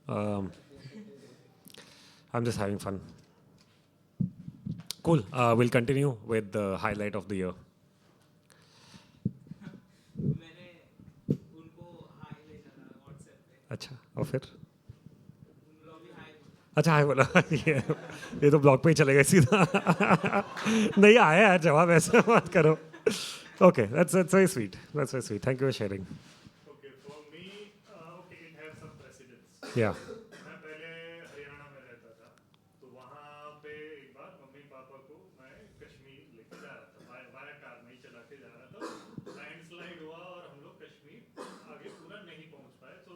I'm just having fun. Cool. We'll continue with the highlight of the year. अच्छा और फिर अच्छा हाय बोला ये तो blog पे ही चले गए सीधा नहीं आया यार जवाब ऐसे बात करो okay that's very sweet thank you for sharing Okay, for me, okay, it has some precedence. yeah मैं पहले हरियाणा में रहता था, तो वहाँ पे एक बार मम्मी पापा को मैं कश्मीर लेके जा रहा था, वाया कार में ही चला के जा रहा था। लैंडस्लाइड हुआ और हम लोग कश्मीर आगे पूरा नहीं पहुँच पाए, तो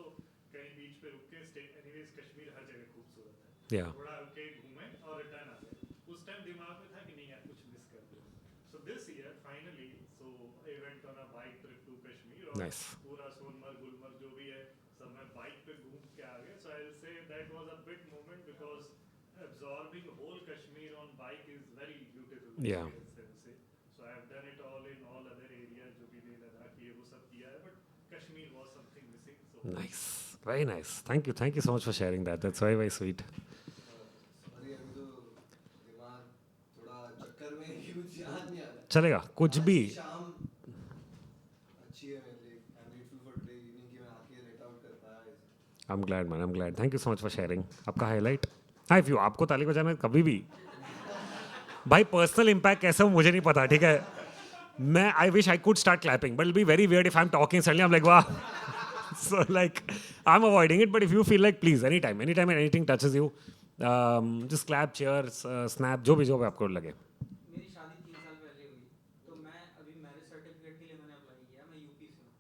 कहीं बीच पे रुक के स्टे। एनीवेज कश्मीर हर जगह खूबसूरत है। yeah थोड़ा रुके, घूमे और रिटर्न आ गए। उस टाइम दिमाग में था कि नहीं यार कुछ मिस कर दिया। So this year finally, so I went on a bike trip to Kashmir और Nice. पूरा सोनमर्ग गुलमर्ग जो भी है सब मैं बाइक पे घूम के आ गया। So I'll say that was a big moment because absorbing whole Kashmir on bike is very beautiful. Yeah. experience, I would say. So I have done it all in all other areas जो भी लेह लद्दाख ये वो सब किया है, but Kashmir was something missing. So nice very nice thank you so much for sharing that's very sweet अरे अभी तो दिमाग थोड़ा चक्कर में कुछ याद नहीं आ रहा। चलेगा कुछ भी शाम अच्छी है मेरे लिए। I am grateful for today evening कि मैं आके लेट आउट कर पाया इसे। I'm glad man I'm glad thank you so much for sharing आपका हाईलाइट हाँ if you आपको ताली बजाना है कभी भी भाई पर्सनल इम्पैक्ट कैसे हो मुझे नहीं पता ठीक है मैं I wish I could start clapping but it be very weird if I am talking suddenly I am like वाह so like I'm avoiding it but if you feel like please anytime anything touches you just clap cheers snap जो भी आपको लगे मेरी शादी 3 साल पहले हुई, तो मैं अभी मैरिज सर्टिफिकेट के लिए मैंने अप्लाई किया। मैं यूपी से हूँ,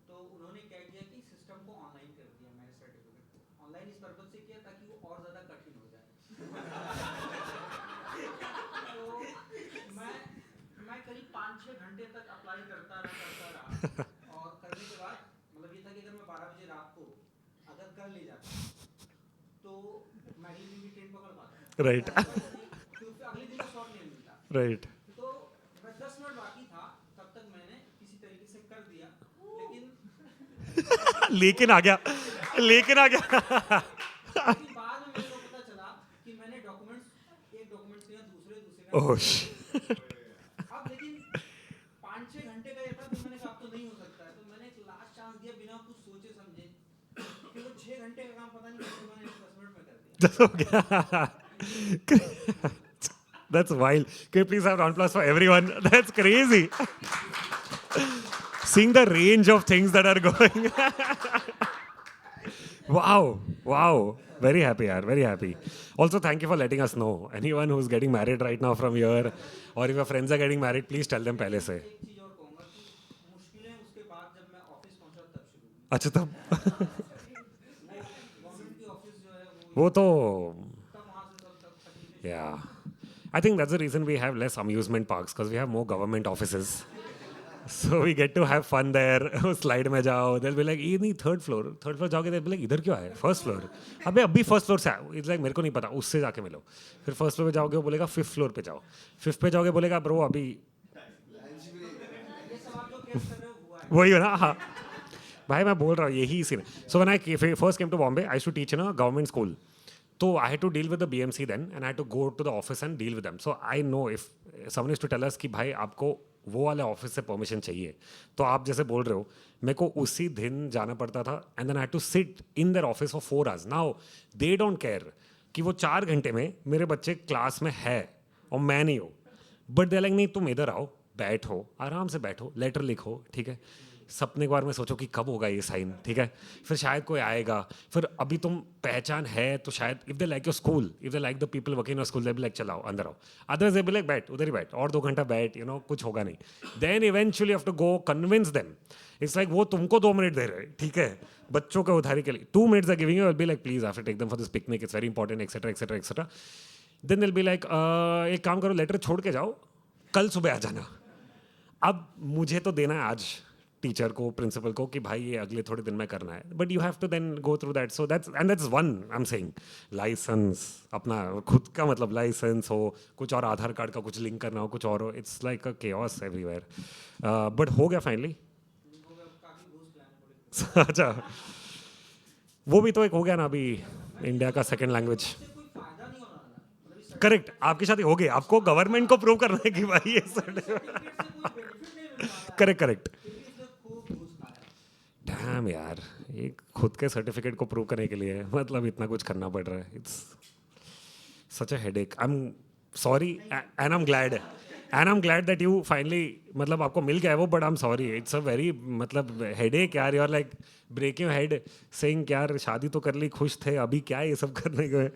तो उन्होंने क्या किया कि सिस्टम को ऑनलाइन कर दिया। मैरिज सर्टिफिकेट को ऑनलाइन इस पर्पज से किया ताकि वो और ज़्यादा कठिन हो जाए। तो मैं करीब 5-6 घंटे तक अप्लाई करता रहा और करने के बाद मतलब ये था कि अगर मैं 12 बजे रात को अगर कर ले जाता तो मैं अगले दिन की ट्रेन पकड़ पाता। राइट क्योंकि अगले दिन का स्लॉट नहीं मिलता। राइट तो मैं 10 मिनट बाकी था तब तक मैंने किसी तरीके से कर दिया, लेकिन आ गया लेकिन बाद में मेरे को पता चला कि मैंने एक डॉक्यूमेंट्स दिया दूसरे ओह अब लेकिन 5-6 घंटे का ये था, तो मैंने कहा अब तो नहीं हो सकता है, तो मैंने एक लास्ट चांस दिया बिना कुछ सोचे समझे कि वो 6 घंटे का काम पता नहीं कैसे मैंने 10 मिनट में कर दिया। That's okay. That's wild. Can you please have round applause for everyone? That's crazy. Seeing the range of things that are going. Wow. Very happy, yaar. Very happy. Also, thank you for letting us know. Anyone who's getting married right now from here, or if your friends are getting married, please tell them पहले से. एक चीज और कहूंगा कि मुश्किलें उसके बाद जब मैं ऑफिस पहुंचा तब शुरू हुई। अच्छा तब गवर्नमेंट की ऑफिस जो है वो तो तब वहां से सब तकलीफें yeah. I think that's the reason we have less amusement parks because we have more government offices. So we get to have fun there. Slide में जाओ, they'll be like ये नहीं थर्ड फ्लोर जाओगे, they'll be like इधर क्यों आए, first floor, अबे अभी फर्स्ट फ्लोर से आए, इट्स लाइक मेरे को नहीं पता, उससे जाके मिलो. फिर फर्स्ट फ्लोर पे जाओगे, वो बोलेगा फिफ्थ फ्लोर पे जाओ, फिफ्थ पे जाओगे, बोलेगा ब्रो अभी वही हो ना. हाँ भाई मैं बोल रहा हूँ यही सीन. So when I first came to Bombay, I used to teach in a government school. So I had to deal with the BMC then, and I had to go to the office and deal with them. So I know if someone is to tell us कि भाई आपको वो वाले office से permission चाहिए, तो आप जैसे बोल रहे हो, मेरे को उसी दिन जाना पड़ता था. And then I had to sit in their office for 4 hours. Now they don't care कि वो 4 घंटे में मेरे बच्चे क्लास में है और मैं नहीं हूँ, बट दे लाइक नहीं तुम इधर आओ, बैठो, आराम से बैठो, लेटर लिखो, ठीक है. सपने के बारे में सोचो कि कब होगा ये साइन, ठीक है. फिर शायद कोई आएगा, फिर अभी तुम पहचान है तो शायद if they like your school, if they like the people working your school, they be like चलाओ अंदर आओ. अदरवाइज दे बी लाइक बैठ उधर ही बैठ और 2 घंटा बैठ, यू नो कुछ होगा नहीं. Then eventually have to go convince them. It's like वो तुमको 2 मिनट दे रहे, ठीक है, बच्चों के उधारी के लिए 2 minutes are giving you, will be like please I have to take them for this picnic, it's very important, etcetera etcetera etcetera. Then will be like एक काम करो, लेटर छोड़ के जाओ, कल सुबह आ जाना. अब मुझे तो देना है आज टीचर को, प्रिंसिपल को, कि भाई ये अगले थोड़े दिन में करना है, but you have to then go through that. So that's one I am saying. Licence अपना खुद का, मतलब लाइसेंस हो, कुछ और आधार कार्ड का कुछ लिंक करना हो, कुछ और हो, it's like a chaos everywhere. But हो गया फाइनली. अच्छा वो भी तो एक हो गया ना अभी, इंडिया का सेकेंड लैंग्वेज. करेक्ट, आपकी शादी हो गई, आपको गवर्नमेंट को प्रूव करना है कि भाई ये करेक्ट. डैम यार, ये खुद के सर्टिफिकेट को प्रूव करने के लिए मतलब इतना कुछ करना पड़ रहा है. It's such a headache. I am sorry and I am glad that you finally, मतलब आपको मिल गया है वो, but I am sorry. It's a very मतलब हेडेक यार. You are like breaking head saying यार शादी तो कर ली, खुश थे, अभी क्या ये सब करने को है.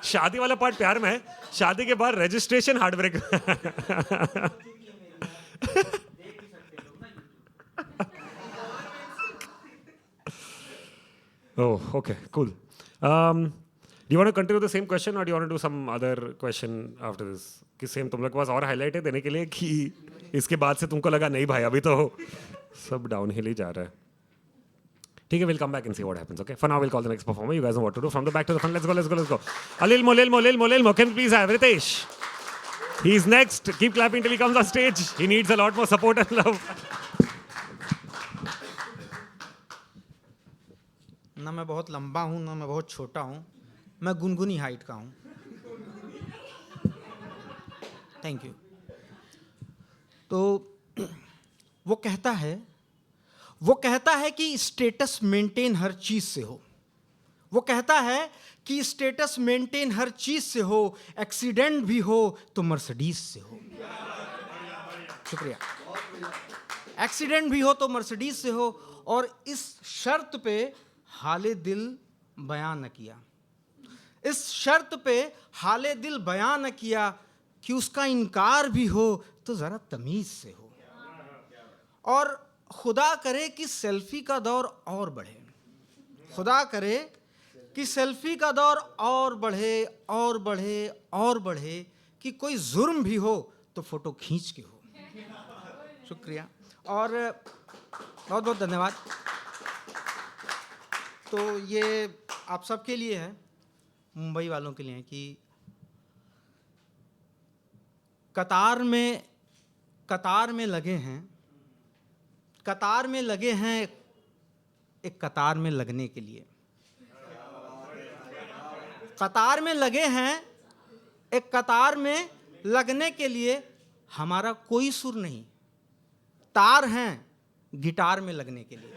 शादी वाला पार्ट प्यार में है, शादी के बाद registration heartbreak. Oh, okay, cool. Do you want to continue the same question or do you want to do some other question after this? कि सेम तुम लोग के पास और हाईलाइट है देने के लिए कि इसके बाद से तुमको लगा नहीं भाई अभी तो सब डाउनहिल ही जा रहा है. ठीक है, we'll come back and see what happens. Okay, for now we'll call the next performer. You guys know what to do. From the back to the front. Let's go. Alil Molil. Can you please have Ritesh? He's next. Keep clapping till he comes on stage. He needs a lot more support and love. ना मैं बहुत लंबा हूँ, ना मैं बहुत छोटा हूँ, मैं गुनगुनी हाइट का हूँ. Thank you. तो वो कहता है कि स्टेटस मेंटेन हर चीज से हो. वो कहता है कि स्टेटस मेंटेन हर चीज से हो, एक्सीडेंट भी हो तो मर्सिडीज से हो. शुक्रिया. एक्सीडेंट भी हो तो मर्सिडीज से हो. और इस शर्त पे हाले दिल बयां न किया, इस शर्त पे हाले दिल बयां न किया कि उसका इनकार भी हो तो ज़रा तमीज़ से हो. और खुदा करे कि सेल्फी का दौर और बढ़े, खुदा करे कि सेल्फी का दौर और बढ़े और बढ़े और बढ़े, कि कोई जुर्म भी हो तो फोटो खींच के हो. शुक्रिया और बहुत बहुत धन्यवाद. तो ये आप सबके लिए है, मुंबई वालों के लिए है, कि कतार में लगे हैं, कतार में लगे हैं एक कतार में लगने के लिए. कतार में लगे हैं एक कतार में लगने के लिए. हमारा कोई सुर नहीं, तार हैं गिटार में लगने के लिए.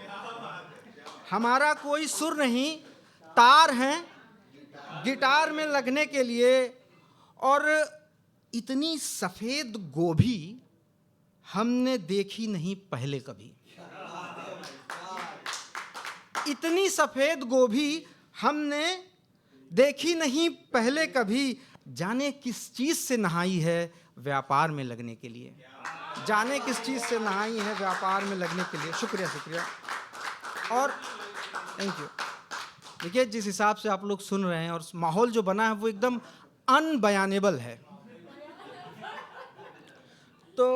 हमारा कोई सुर नहीं, तार हैं गिटार में लगने के लिए. और इतनी सफ़ेद गोभी हमने देखी नहीं पहले कभी. इतनी सफ़ेद गोभी हमने देखी नहीं पहले कभी. जाने किस चीज़ से नहाई है व्यापार में लगने के लिए. जाने किस चीज़ से नहाई है व्यापार में लगने के लिए. शुक्रिया. और थैंक यू. देखिए जिस हिसाब से आप लोग सुन रहे हैं और माहौल जो बना है वो एकदम अनबयानेबल है। तो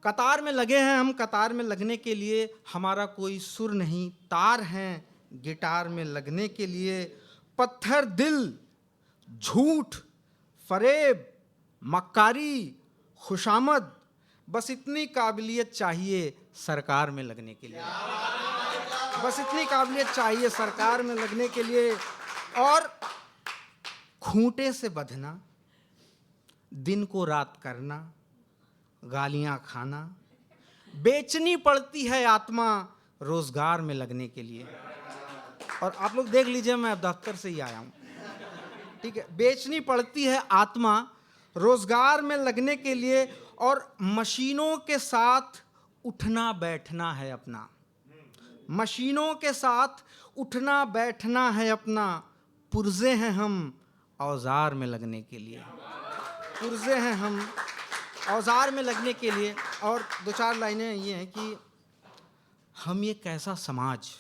कतार में लगे हैं हम, कतार में लगने के लिए हमारा कोई सुर नहीं, तार हैं गिटार में लगने के लिए। पत्थर दिल, झूठ, फरेब, मक्कारी, खुशामद, बस इतनी काबिलियत चाहिए सरकार में लगने के लिए। बस इतनी काबिलियत चाहिए सरकार में लगने के लिए। और खूंटे से बंधना, दिन को रात करना, गालियां खाना, बेचनी पड़ती है आत्मा रोजगार में लगने के लिए। और आप लोग देख लीजिए, मैं अब दफ्तर से ही आया हूं, ठीक है। बेचनी पड़ती है आत्मा रोजगार में लगने के लिए, और मशीनों के साथ उठना बैठना है अपना। मशीनों के साथ उठना बैठना है अपना। पुर्जे हैं हम औजार में लगने के लिए। पुर्जे हैं हम औजार में लगने के लिए। और दो चार लाइनें ये हैं कि हम ये कैसा समाज,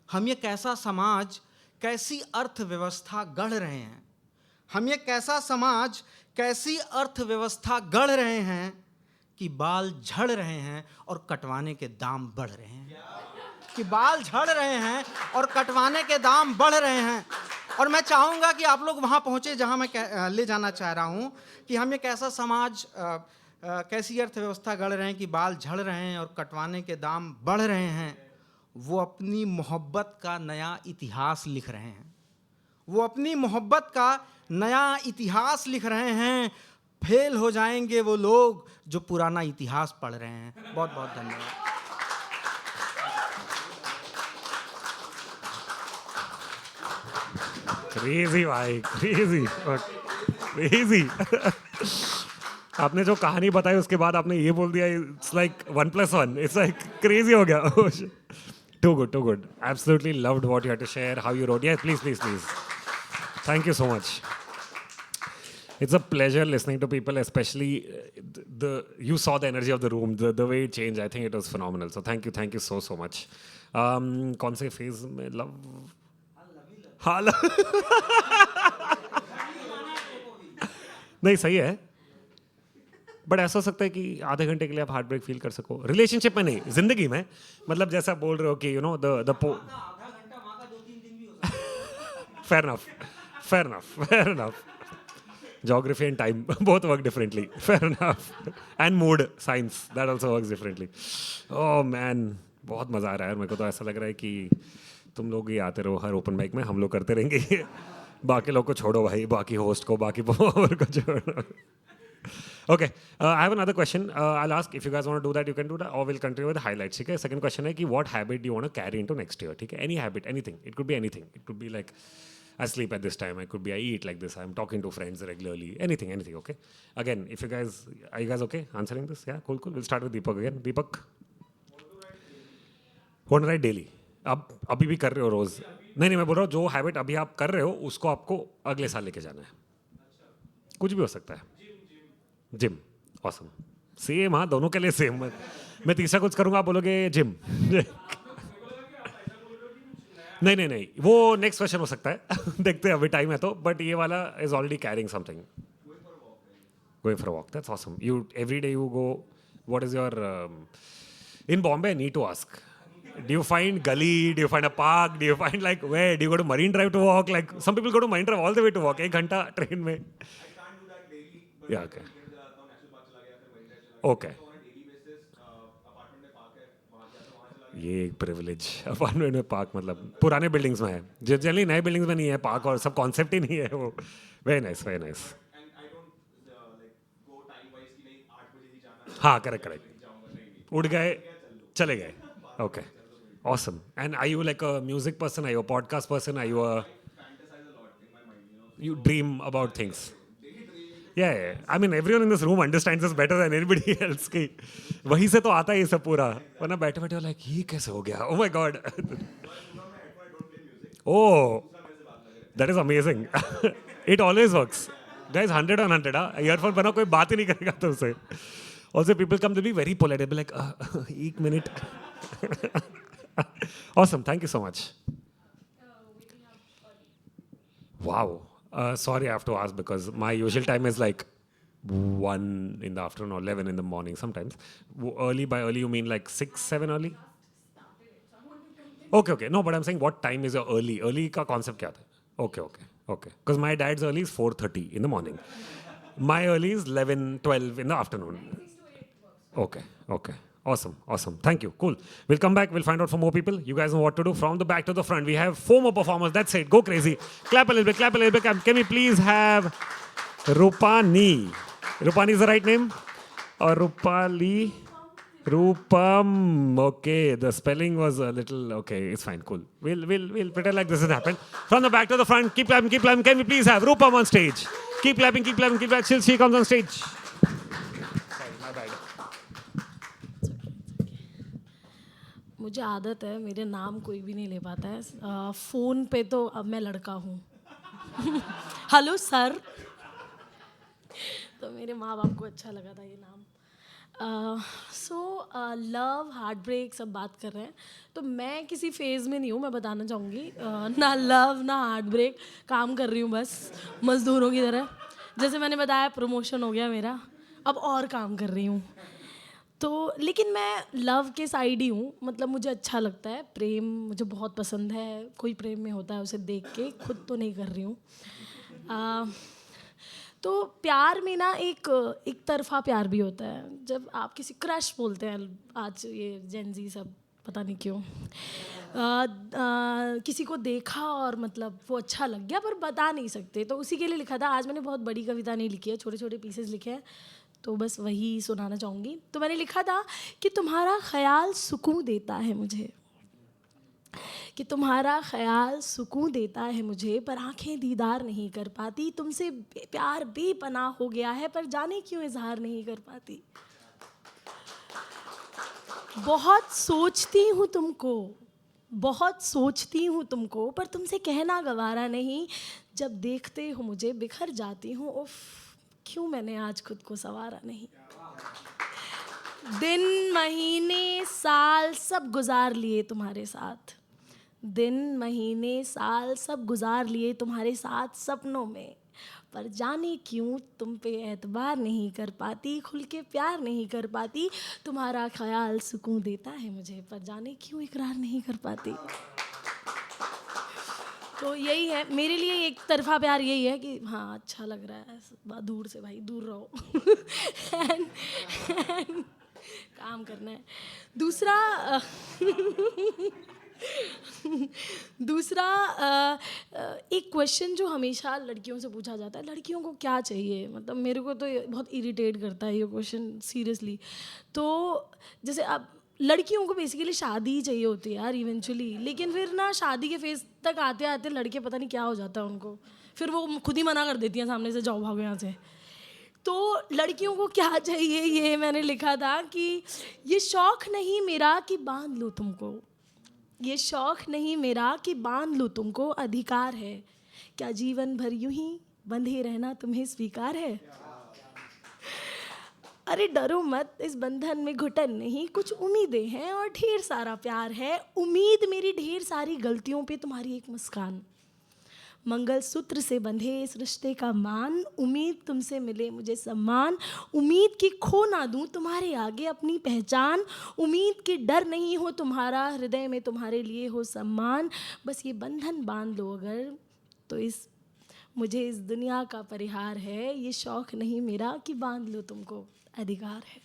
हम ये कैसा समाज, कैसी अर्थव्यवस्था गढ़ रहे हैं। हम ये कैसा समाज, कैसी अर्थव्यवस्था गढ़ रहे हैं कि बाल झड़ रहे हैं और कटवाने के दाम बढ़ रहे हैं। कि बाल झड़ रहे हैं और कटवाने के दाम बढ़ रहे हैं। और मैं चाहूँगा कि आप लोग वहाँ पहुँचे जहाँ मैं ले जाना चाह रहा हूँ, कि हम ये कैसा समाज, कैसी अर्थव्यवस्था गढ़ रहे हैं कि बाल झड़ रहे हैं और कटवाने के दाम बढ़ रहे हैं। वो अपनी मोहब्बत का नया इतिहास लिख रहे हैं। वो अपनी मोहब्बत का नया इतिहास लिख रहे हैं। फेल हो जाएंगे वो लोग जो पुराना इतिहास पढ़ रहे हैं। बहुत बहुत धन्यवाद। क्रेजी भाई, क्रेजी क्रेजी। आपने जो कहानी बताई उसके बाद आपने ये बोल दिया, it's like 1+1, it's like crazy हो गया। Too good, too good. Absolutely loved what you had to share, how you wrote. Yeah, please, please, please. Thank you so much. It's a pleasure listening to people, especially you saw the energy of the room, the way it changed. I think it was phenomenal. So thank you so much. कौन से phase में love? हाँ, नहीं सही है, but ऐसा हो सकता है कि आधे घंटे के लिए आप हार्ट ब्रेक फील कर सको, रिलेशनशिप में नहीं, जिंदगी में। मतलब जैसा बोल रहे हो कि you know the fair enough. Geography and time both work differently. Fair enough. And mood, science, that also works differently. Oh man, बहुत मजा आ रहा है। मेरे को तो ऐसा लग रहा है कि तुम लोग ही आते रहो हर ओपन माइक में, हम लोग करते रहेंगे। बाकी लोग को छोड़ो भाई, बाकी होस्ट को, बाकी परफॉर्मर को छोड़ो। Okay, I have another question. I'll ask if you guys want to do that, you can do that, or we'll continue with the highlights. ठीक है? Second question है कि what habit do you want to carry into next year? ठीक है? Any habit, anything. It could be anything. It could be like I sleep at this time. It could be I eat like this. I'm talking to friends regularly. Anything. Okay? Again, if you guys, are you guys okay answering this? Yeah, cool. We'll start with Deepak again. Deepak, want to write daily. अब अभी भी कर रहे हो रोज? नहीं, मैं बोल रहा हूँ जो हैबिट अभी आप कर रहे हो उसको आपको अगले साल लेके जाना है। कुछ भी हो सकता है। Gym, awesome, same. हाँ, दोनों के लिए सेम। मैं तीसरा कुछ करूँगा, आप बोलोगे जिम। नहीं, वो नेक्स्ट क्वेश्चन हो सकता है। देखते हैं, अभी टाइम है तो। बट ये वाला is already carrying something. Going for a walk, that's awesome. You every day you go, what is your in Bombay? I need to ask, do you find gully, do you find a park, do you find like where, do you go to Marine Drive to walk? Like some people go to Marine Drive all the way to walk, 1 घंटा train में। I can't do that daily, but Yeah, okay. weekend जाता हूँ, national park चला गया, फिर Marine Drive चला गया। Okay. तो on a daily basis, apartment में park है, वहाँ जाता हूँ, वहाँ चला गया। ये एक प्रिविलेज, अपार्टमेंट में पार्क, मतलब पुराने बिल्डिंग्स में है, जनरली नए बिल्डिंग्स में नहीं है पार्क, और सब कॉन्सेप्ट ही नहीं है वो। Very nice, very nice. And I don't like go time wise कि नहीं 8 बजे ही जाना है, हाँ, करेक्ट, जाऊँगा, नहीं। उठ गए, चले गए। Okay, awesome. And are you like a music person? Are you a podcast person? Are you a... Fantasize a lot in my mind, you know. You dream about things. Yeah. I mean, everyone in this room understands this better than anybody else. कि वहीं से तो आता है ये सब पूरा, वरना बैठे बैठे लाइक ये कैसे हो गया? Oh my God. Oh, that is amazing. It always works. Guys, 100 on 100. हाँ, ईयरफोन बना कोई बात ही नहीं करेगा तुमसे. Also, people come to be very polite. They'll be like, 1 minute. Awesome. Thank you so much. Wow. Sorry, I have to ask because my usual time is like 1 in the afternoon or 11 in the morning sometimes. Early, by early you mean like 6, 7 early? Okay, okay. No, but I'm saying what time is your early? Early का concept क्या था? Okay, okay, okay. Because my dad's early is 4:30 in the morning. My early is 11, 12 in the afternoon. Okay, okay. Awesome, awesome. Thank you. Cool. We'll come back. We'll find out from more people. You guys know what to do. From the back to the front, we have 4 more performers. That's it. Go crazy. Clap a little bit, clap a little bit. Can we please have Rupani? Rupani is the right name? Or Rupali? Rupam. Okay, the spelling was a little okay. It's fine, cool. We'll pretend like this has happened. From the back to the front, keep clapping, keep clapping. Can we please have Rupam on stage? Keep clapping, keep clapping, keep clapping. Till she comes on stage. Sorry, my bad. मुझे आदत है मेरे नाम कोई भी नहीं ले पाता है फ़ोन पे तो अब मैं लड़का हूँ हेलो सर तो मेरे माँ बाप को अच्छा लगा था ये नाम लव हार्ट ब्रेक सब बात कर रहे हैं तो मैं किसी फेज़ में नहीं हूँ मैं बताना चाहूँगी ना लव ना हार्ट ब्रेक काम कर रही हूँ बस मज़दूरों की तरह जैसे मैंने बताया प्रमोशन हो गया मेरा अब और काम कर रही हूँ तो लेकिन मैं लव के साइड ही हूँ मतलब मुझे अच्छा लगता है प्रेम मुझे बहुत पसंद है कोई प्रेम में होता है उसे देख के खुद तो नहीं कर रही हूँ तो प्यार में ना एक तरफा प्यार भी होता है जब आप किसी क्रश बोलते हैं आज ये जेनजी सब पता नहीं क्यों किसी को देखा और मतलब वो अच्छा लग गया पर बता नहीं सकते तो उसी के लिए लिखा था आज मैंने बहुत बड़ी कविता नहीं लिखी है छोटे छोटे पीसेस लिखे हैं तो बस वही सुनाना चाहूँगी तो मैंने लिखा था कि तुम्हारा ख्याल सुकून देता है मुझे कि तुम्हारा ख्याल सुकून देता है मुझे पर आंखें दीदार नहीं कर पाती तुमसे प्यार बेपनाह हो गया है पर जाने क्यों इजहार नहीं कर पाती बहुत सोचती हूँ तुमको पर तुमसे कहना गवारा नहीं जब देखते हो मुझे बिखर जाती हूँ उफ क्यों मैंने आज खुद को संवारा नहीं दिन महीने साल सब गुजार लिए तुम्हारे साथ दिन महीने साल सब गुजार लिए तुम्हारे साथ सपनों में पर जाने क्यों तुम पे एतबार नहीं कर पाती खुल के प्यार नहीं कर पाती तुम्हारा ख्याल सुकून देता है मुझे पर जाने क्यों इकरार नहीं कर पाती तो यही है मेरे लिए एक तरफा प्यार यही है कि हाँ अच्छा लग रहा है दूर से भाई दूर रहो and काम करना है दूसरा एक क्वेश्चन जो हमेशा लड़कियों से पूछा जाता है लड़कियों को क्या चाहिए मतलब मेरे को तो बहुत इरिटेट करता है ये क्वेश्चन सीरियसली तो जैसे अब लड़कियों को बेसिकली शादी ही चाहिए होती है यार इवेंचुअली लेकिन फिर ना शादी के फेज तक आते आते लड़के पता नहीं क्या हो जाता है उनको फिर वो खुद ही मना कर देती हैं सामने से जाओ भागो यहाँ से तो लड़कियों को क्या चाहिए ये मैंने लिखा था कि ये शौक़ नहीं मेरा कि बांध लूँ तुमको ये शौक़ नहीं मेरा कि बांध लूँ तुमको अधिकार है क्या जीवन भर यूं ही बंधे रहना तुम्हें स्वीकार है अरे डरो मत इस बंधन में घुटन नहीं कुछ उम्मीदें हैं और ढेर सारा प्यार है उम्मीद मेरी ढेर सारी गलतियों पे तुम्हारी एक मुस्कान मंगलसूत्र से बंधे इस रिश्ते का मान उम्मीद तुमसे मिले मुझे सम्मान उम्मीद की खो ना दूं तुम्हारे आगे अपनी पहचान उम्मीद की डर नहीं हो तुम्हारा हृदय में तुम्हारे लिए हो सम्मान बस ये बंधन बांध लो अगर तो मुझे इस दुनिया का परिहार है ये शौक़ नहीं मेरा कि बांध लो तुमको अधिकार है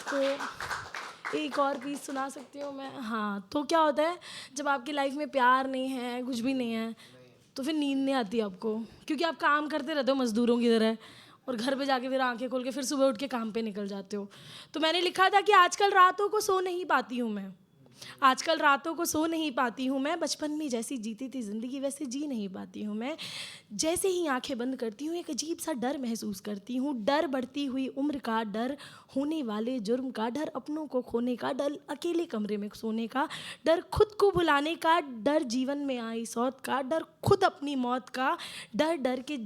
तो एक और पीस सुना सकती हूँ मैं हाँ तो क्या होता है जब आपकी लाइफ में प्यार नहीं है कुछ भी नहीं है तो फिर नींद नहीं आती आपको क्योंकि आप काम करते रहते हो मज़दूरों की तरह और घर पे जाके फिर आंखें खोल के फिर सुबह उठ के काम पे निकल जाते हो तो मैंने लिखा था कि आजकल रातों को सो नहीं पाती हूँ मैं आजकल रातों को सो नहीं पाती हूँ मैं बचपन में जैसी जीती थी ज़िंदगी वैसे जी नहीं पाती हूँ मैं जैसे ही आंखें बंद करती हूँ एक अजीब सा डर महसूस करती हूँ डर बढ़ती हुई उम्र का डर होने वाले जुर्म का डर अपनों को खोने का डर अकेले कमरे में सोने का डर खुद को भुलाने का डर जीवन में आई सौत का डर खुद अपनी मौत का डर के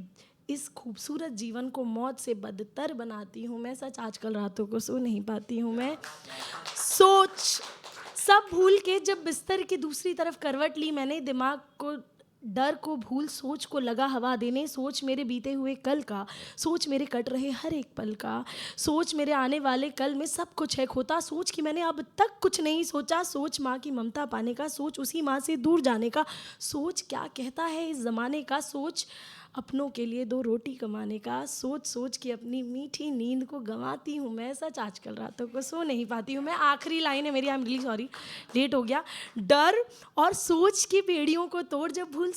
इस खूबसूरत जीवन को मौत से बदतर बनाती हूँ मैं सच आजकल रातों को सो नहीं पाती हूँ मैं सब भूल के जब बिस्तर की दूसरी तरफ करवट ली मैंने, दिमाग को डर को भूल सोच को लगा हवा देने, सोच मेरे बीते हुए कल का, सोच मेरे कट रहे हर एक पल का, सोच मेरे आने वाले कल में सब कुछ है खोता, सोच कि मैंने अब तक कुछ नहीं सोचा, सोच माँ की ममता पाने का, सोच उसी माँ से दूर जाने का, सोच क्या कहता है इस ज़माने का, सोच अपनों के लिए 2 रोटी कमाने का, सोच सोच के अपनी मीठी नींद को गंवाती हूँ मैं, सच आजकल रातों को सो नहीं पाती हूँ मैं। आखिरी लाइन है मेरी, I am really sorry, late हो गया। डर और सोच की बेड़ियों को तोड़ जब भूल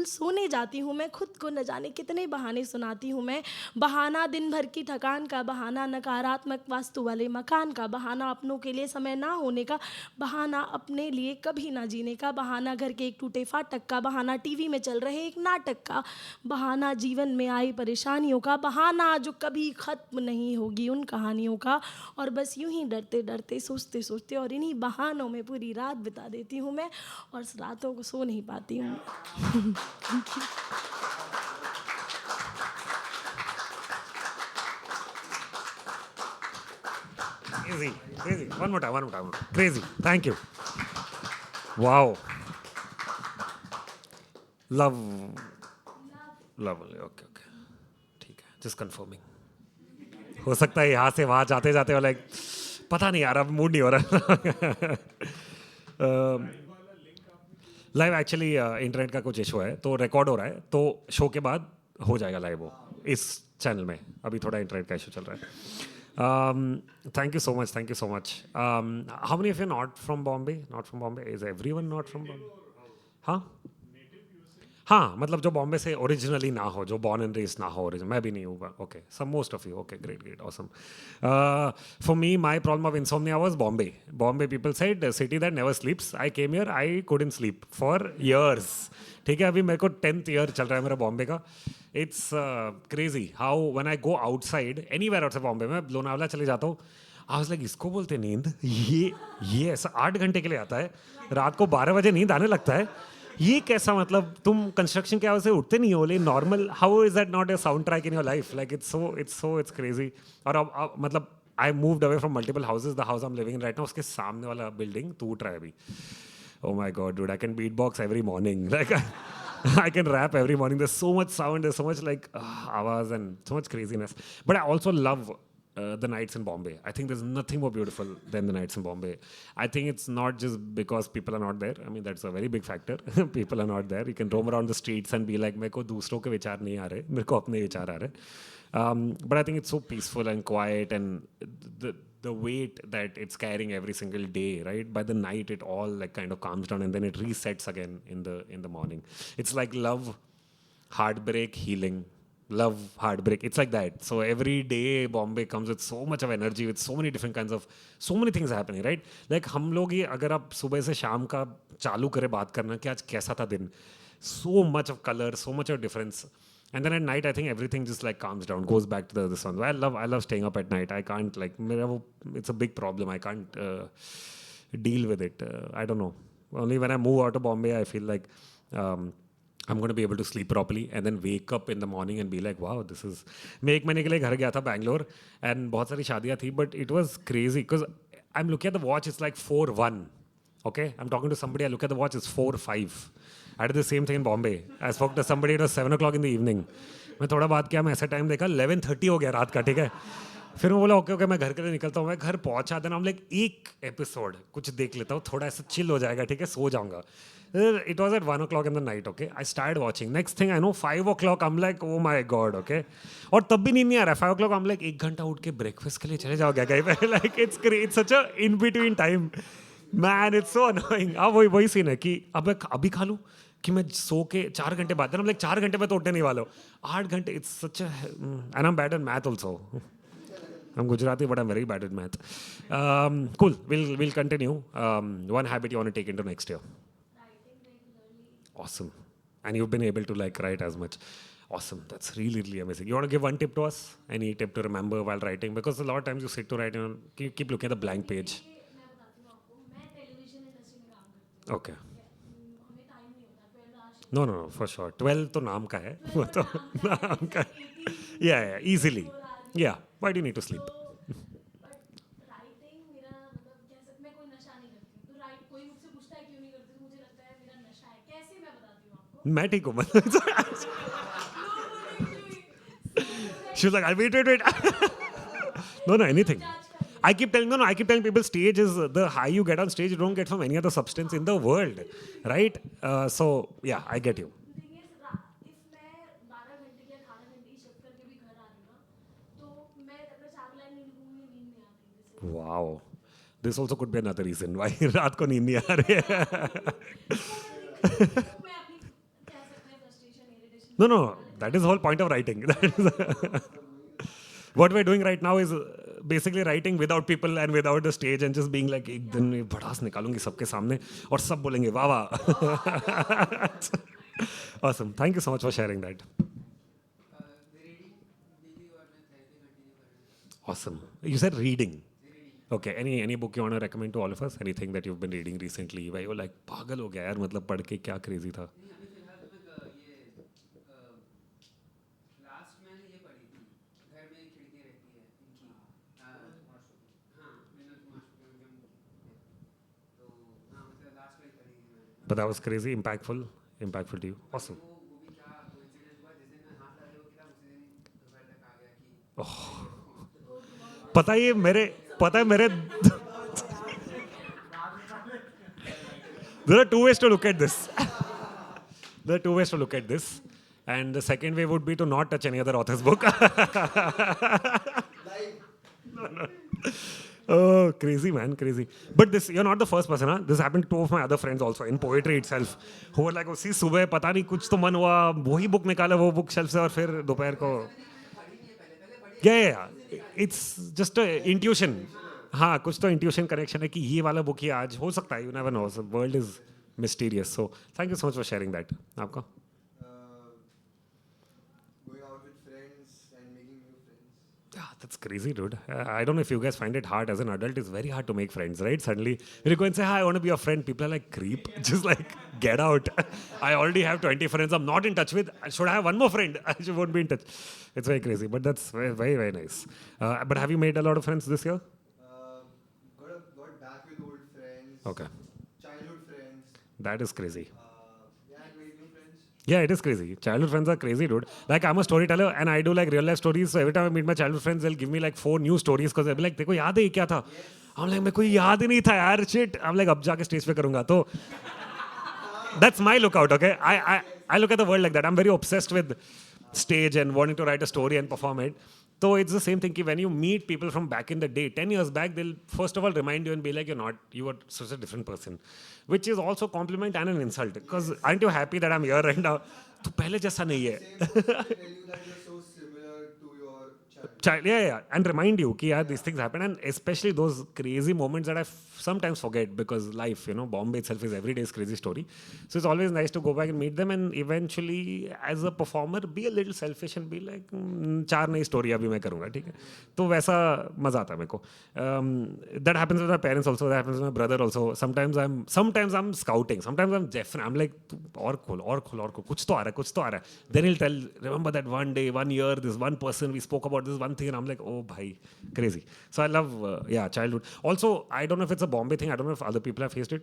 सोने जाती हूँ मैं, खुद को न जाने कितने बहाने सुनाती हूँ मैं। बहाना दिन भर की थकान का, बहाना नकारात्मक वास्तु वाले मकान का, बहाना अपनों के लिए समय ना होने का, बहाना अपने लिए कभी ना जीने का, बहाना घर के एक टूटे फाटक का, बहाना टीवी में चल रहे एक नाटक का, बहाना जीवन में आई परेशानियों का, बहाना जो कभी ख़त्म नहीं होगी उन कहानियों का, और बस यूं ही डरते डरते सोचते सोचते और इन्हीं बहानों में पूरी रात बिता देती हूँ मैं, और रातों को सो नहीं पाती हूँ। Crazy, crazy. One more time. Crazy. Thank you. Wow. Lovely. Okay. ठीक है. Just confirming. हो सकता है यहाँ से वहाँ जाते जाते वाला पता नहीं यार, अब मूड नहीं हो रहा। लाइव एक्चुअली इंटरनेट का कुछ इशू है, तो रिकॉर्ड हो रहा है, तो शो के बाद हो जाएगा लाइव वो इस चैनल में। अभी थोड़ा इंटरनेट का इशू चल रहा है। Thank you so much. How many of you not from Bombay? Is everyone not from Bombay? हाँ, मतलब जो बॉम्बे से ओरिजिनली ना हो, जो बॉर्न एंड रेस्ड ना हो, मैं भी नहीं हूँ। Okay, some most of you. Okay, great, awesome. For me my problem of insomnia was Bombay people said city that never sleeps. I came here, I couldn't sleep for years. ठीक है, अभी मेरे को 10th ईयर चल रहा है मेरा बॉम्बे का। It's crazy how when I go outside anywhere outside Bombay, मैं लोनावला चले जाता हूँ, आई वाज लाइक इसको बोलते नींद? ये ऐसा 8 घंटे के लिए आता है, रात को 12 बजे नींद आने लगता है, ये कैसा? मतलब तुम कंस्ट्रक्शन के वजह से उठते नहीं हो, लेकिन normal, how is that not a sound track in your life? Like it's crazy. और अब मतलब I moved away from multiple houses. The house I am living in right now, उसके सामने वाला बिल्डिंग टूट रहा है अभी। Oh my God, dude, I can beatbox every morning. Like, I can rap every morning. There's so much sound, there's so much like awaaz and so much craziness. But I also love the nights in Bombay. I think there's nothing more beautiful than the nights in Bombay. I think it's not just because people are not there. I mean, that's a very big factor. People are not there. You can roam around the streets and be like, मेरे को दूसरों के विचार नहीं आ रहे, मेरे को अपने विचार आ रहे. But I think it's so peaceful and quiet, and the weight that it's carrying every single day, right? By the night, it all like kind of calms down, and then it resets again in the morning. It's like love, heartbreak, healing. Love, heartbreak. It's like that. So every day, Bombay comes with so much of energy, with so many different kinds of, so many things happening, right? Like हम लोग ये अगर आप सुबह से शाम का चालू करें बात करना कि आज कैसा था दिन, so much of color, so much of difference. And then at night, I think everything just like calms down, goes back to the sun. I love staying up at night. I can't like, it's a big problem. I can't deal with it. I don't know. Only when I move out of Bombay, I feel like I'm going to be able to sleep properly and then wake up in the morning and be like, wow, this is. मैं 1 महीने के लिए घर गया था Bangalore, and बहुत सारी शादियाँ थी, but it was crazy because I'm looking at the watch. It's like 4:01. Okay, I'm talking to somebody. I look at the watch. It's 4:05. I did the same thing in Bombay. I spoke to somebody. It was 7 o'clock in the evening. मैं थोड़ा बात किया, मैं ऐसा time देखा 11:30 हो गया रात का, ठीक है। फिर मैं बोला ओके मैं घर के लिए निकलता हूँ। मैं घर पहुँचा, देन हम लाइक एक एपिसोड कुछ देख लेता हूँ, थोड़ा ऐसा चिल हो जाएगा, ठीक है, सो जाऊँगा। It was at 1 o'clock in the night, okay? I started watching. Next thing I know, 5 o'clock, I'm like, oh my God, okay? और तब भी नींद नहीं आ रहा है। 5 o'clock, I'm like, 1 घंटा उठ के ब्रेकफास्ट के लिए चले जाओ क्या कहीं पे? Like, it's such a in between time. Man, it's so annoying. अब वही सीन है कि अब मैं अभी खा लूँ कि मैं सो के 4 घंटे बाद, हम लाइक 4 घंटे में तो उठने नहीं वाला हूँ। 8 घंटे, it's such a, and I'm bad at math also. I'm Gujarati, but I'm very bad at math. Cool, we'll continue. One habit you want to take into next year? Awesome. And you've been able to like write as much. Awesome. That's really amazing. You want to give one tip to us? Any tip to remember while writing? Because a lot of times you sit to write and you keep looking at the blank page. Okay. No, for sure. 12 तो नाम का है, वो तो नाम का है. Yeah, easily. Yeah. Why do you need to sleep? Right कोई मुझसे पूछता है क्यों नहीं करती तो मुझे लगता है मेरा नशा है कैसे मैं बताती हूँ आपको मैं ठीक हूँ मतलब she was like wait no anything I keep telling people stage is the high you get on stage you don't get from any other substance in the world right so yeah I get you thing is if मैं 12 घंटे या 18 घंटे की shift करके भी घर आ रही हूँ ना तो मैं अगर 4 लाइन नहीं लिखूंगी नींद नहीं आती जैसे wow this also could be another reason why रात को नींद नहीं आ रही है मैं अपनी कह सकते हैं frustration irritation No, that is the whole point of writing. What we're doing right now is basically writing without people and without the stage and just being like एक दिन में भड़ास निकालूंगी सबके सामने और सब बोलेंगे वाह वाह. Awesome. Thank you so much for sharing that. Awesome. You said reading. Okay. Any book you want to recommend to all of us? Anything that you've been reading recently? Where you're like पागल हो गया यार मतलब पढ़ के क्या crazy था. Last मैंने ये पढ़ी थी घर में एक खिड़की रहती है इनकी हाँ विनोद कुमार शुक्ला की तो हाँ मतलब लास्ट में पढ़ी थी मैंने But that was crazy, impactful to you. Awesome. वो भी क्या कोइंसिडेंस हुआ जिस दिन मैं हाथ लगा वो किताब उसी दिन दोपहर तक आ गया कि पता है मेरे there are two ways to look at this. And the second way would be to not touch any other author's book. No. Oh, crazy man, crazy. But this, you're not the first person, huh? This happened to two of my other friends also in poetry itself, who were like, "Oh, see, सुबह पता नहीं कुछ तो मन हुआ, वही book निकाला वो book shelf से और फिर दोपहर को." Yeah. It's just a intuition. हाँ, कुछ तो intuition connection है कि ये वाला book ही आज हो सकता है. You never know. The world is mysterious. So thank you so much for sharing that. आपका? Going out with friends and making new friends. Yeah, that's crazy, dude. I don't know if you guys find it hard as an adult. It's very hard to make friends, right? Suddenly, you go and say, "Hi, I want to be your friend." People are like, "Creep." Just like, get out. I already have 20 friends I'm not in touch with. Should I have one more friend? I won't be in touch. It's very crazy, but that's very, very, very nice. But have you made a lot of friends this year? Got back with old friends. Okay. Childhood friends. That is crazy. Yeah, and made new friends. Yeah, it is crazy. Childhood friends are crazy, dude. Like, I'm a storyteller and I do like real life stories. So every time I meet my childhood friends, they'll give me like 4 new stories because they'll be like, "Teko yaad hai ye kya tha?" I'm like, "मेरे को याद ही नहीं था यार, shit." I'm like, अब जाके stage पे करूँगा तो. That's my lookout, okay? I look at the world like that. I'm very obsessed with stage and wanting to write a story and perform it. So it's the same thing. When you meet people from back in the day, 10 years back, they'll first of all remind you and be like, you were such a different person. Which is also a compliment and an insult. Because aren't you happy that I'm here right now? तू पहले जैसा नहीं है. Same person tell you that you're so similar to your child. Yeah. And remind you कि यार these things happen. And especially those crazy moments that I sometimes forget because life, Bombay itself is every day's crazy story. So it's always nice to go back and meet them and eventually as a performer be a little selfish and be like 4 नई story अभी मैं करूँगा, ठीक है? तो वैसा मजा आता है मेरे को. That happens with my parents also. That happens with my brother also. Sometimes I'm scouting. Sometimes I'm definitely I'm like और खोल कुछ तो आ रहा है. Then he'll tell, remember that one day, 1 year, this one person we spoke about this one thing, and I'm like, oh bhai, crazy. So I love childhood. Also, I don't know if it's a Bombay thing. I don't know if other people have faced it.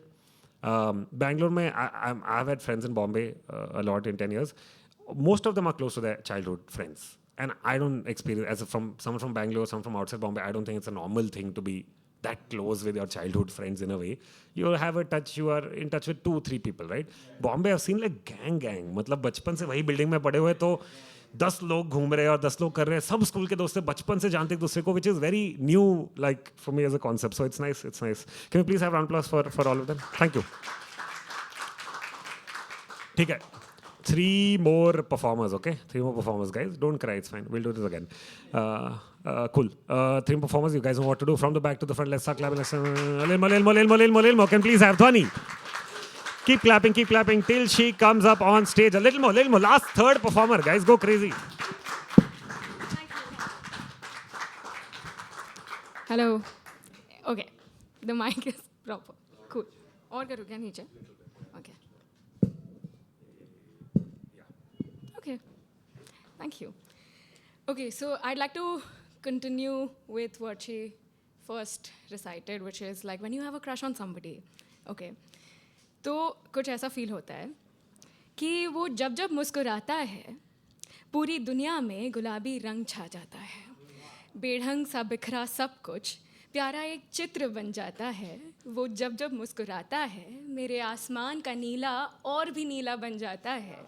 Bangalore mein, I've had friends in Bombay a lot in 10 years. Most of them are close to their childhood friends. And I don't experience, someone from Bangalore, someone from outside Bombay, I don't think it's a normal thing to be that close with your childhood friends in a way. You are in touch with 2-3 people, right? Bombay, I've seen like gang. मतलब बचपन से वही building में पड़े हुए तो 10 लोग घूम रहे हैं और 10 लोग कर रहे हैं. सब स्कूल के दोस्त से बचपन से जानते एक दूसरे को, which is very new, like for me as a concept. So it's nice. Can we please have round of applause for all of them? Thank you. ठीक है. 3 more performers, okay? 3 more performers, guys. Don't cry, it's fine. We'll do this again. Cool. 3 performers, you guys know what to do. From the back to the front, let's start clapping. Lilmo. Can please have Dhwani? Keep clapping till she comes up on stage. A little more. Last 3rd performer, guys. Go crazy. Hello. Okay. The mic is proper. Cool. और करूँ क्या नीचे? Okay. Okay. Thank you. Okay, so I'd like to continue with what she first recited, which is like when you have a crush on somebody, okay तो कुछ ऐसा feel होता है कि वो जब जब मुस्कुराता है पूरी दुनिया में गुलाबी रंग छा जाता है, बेढंग सा बिखरा सब कुछ प्यारा एक चित्र बन जाता है। वो जब जब मुस्कुराता है मेरे आसमान का नीला और भी नीला बन जाता है।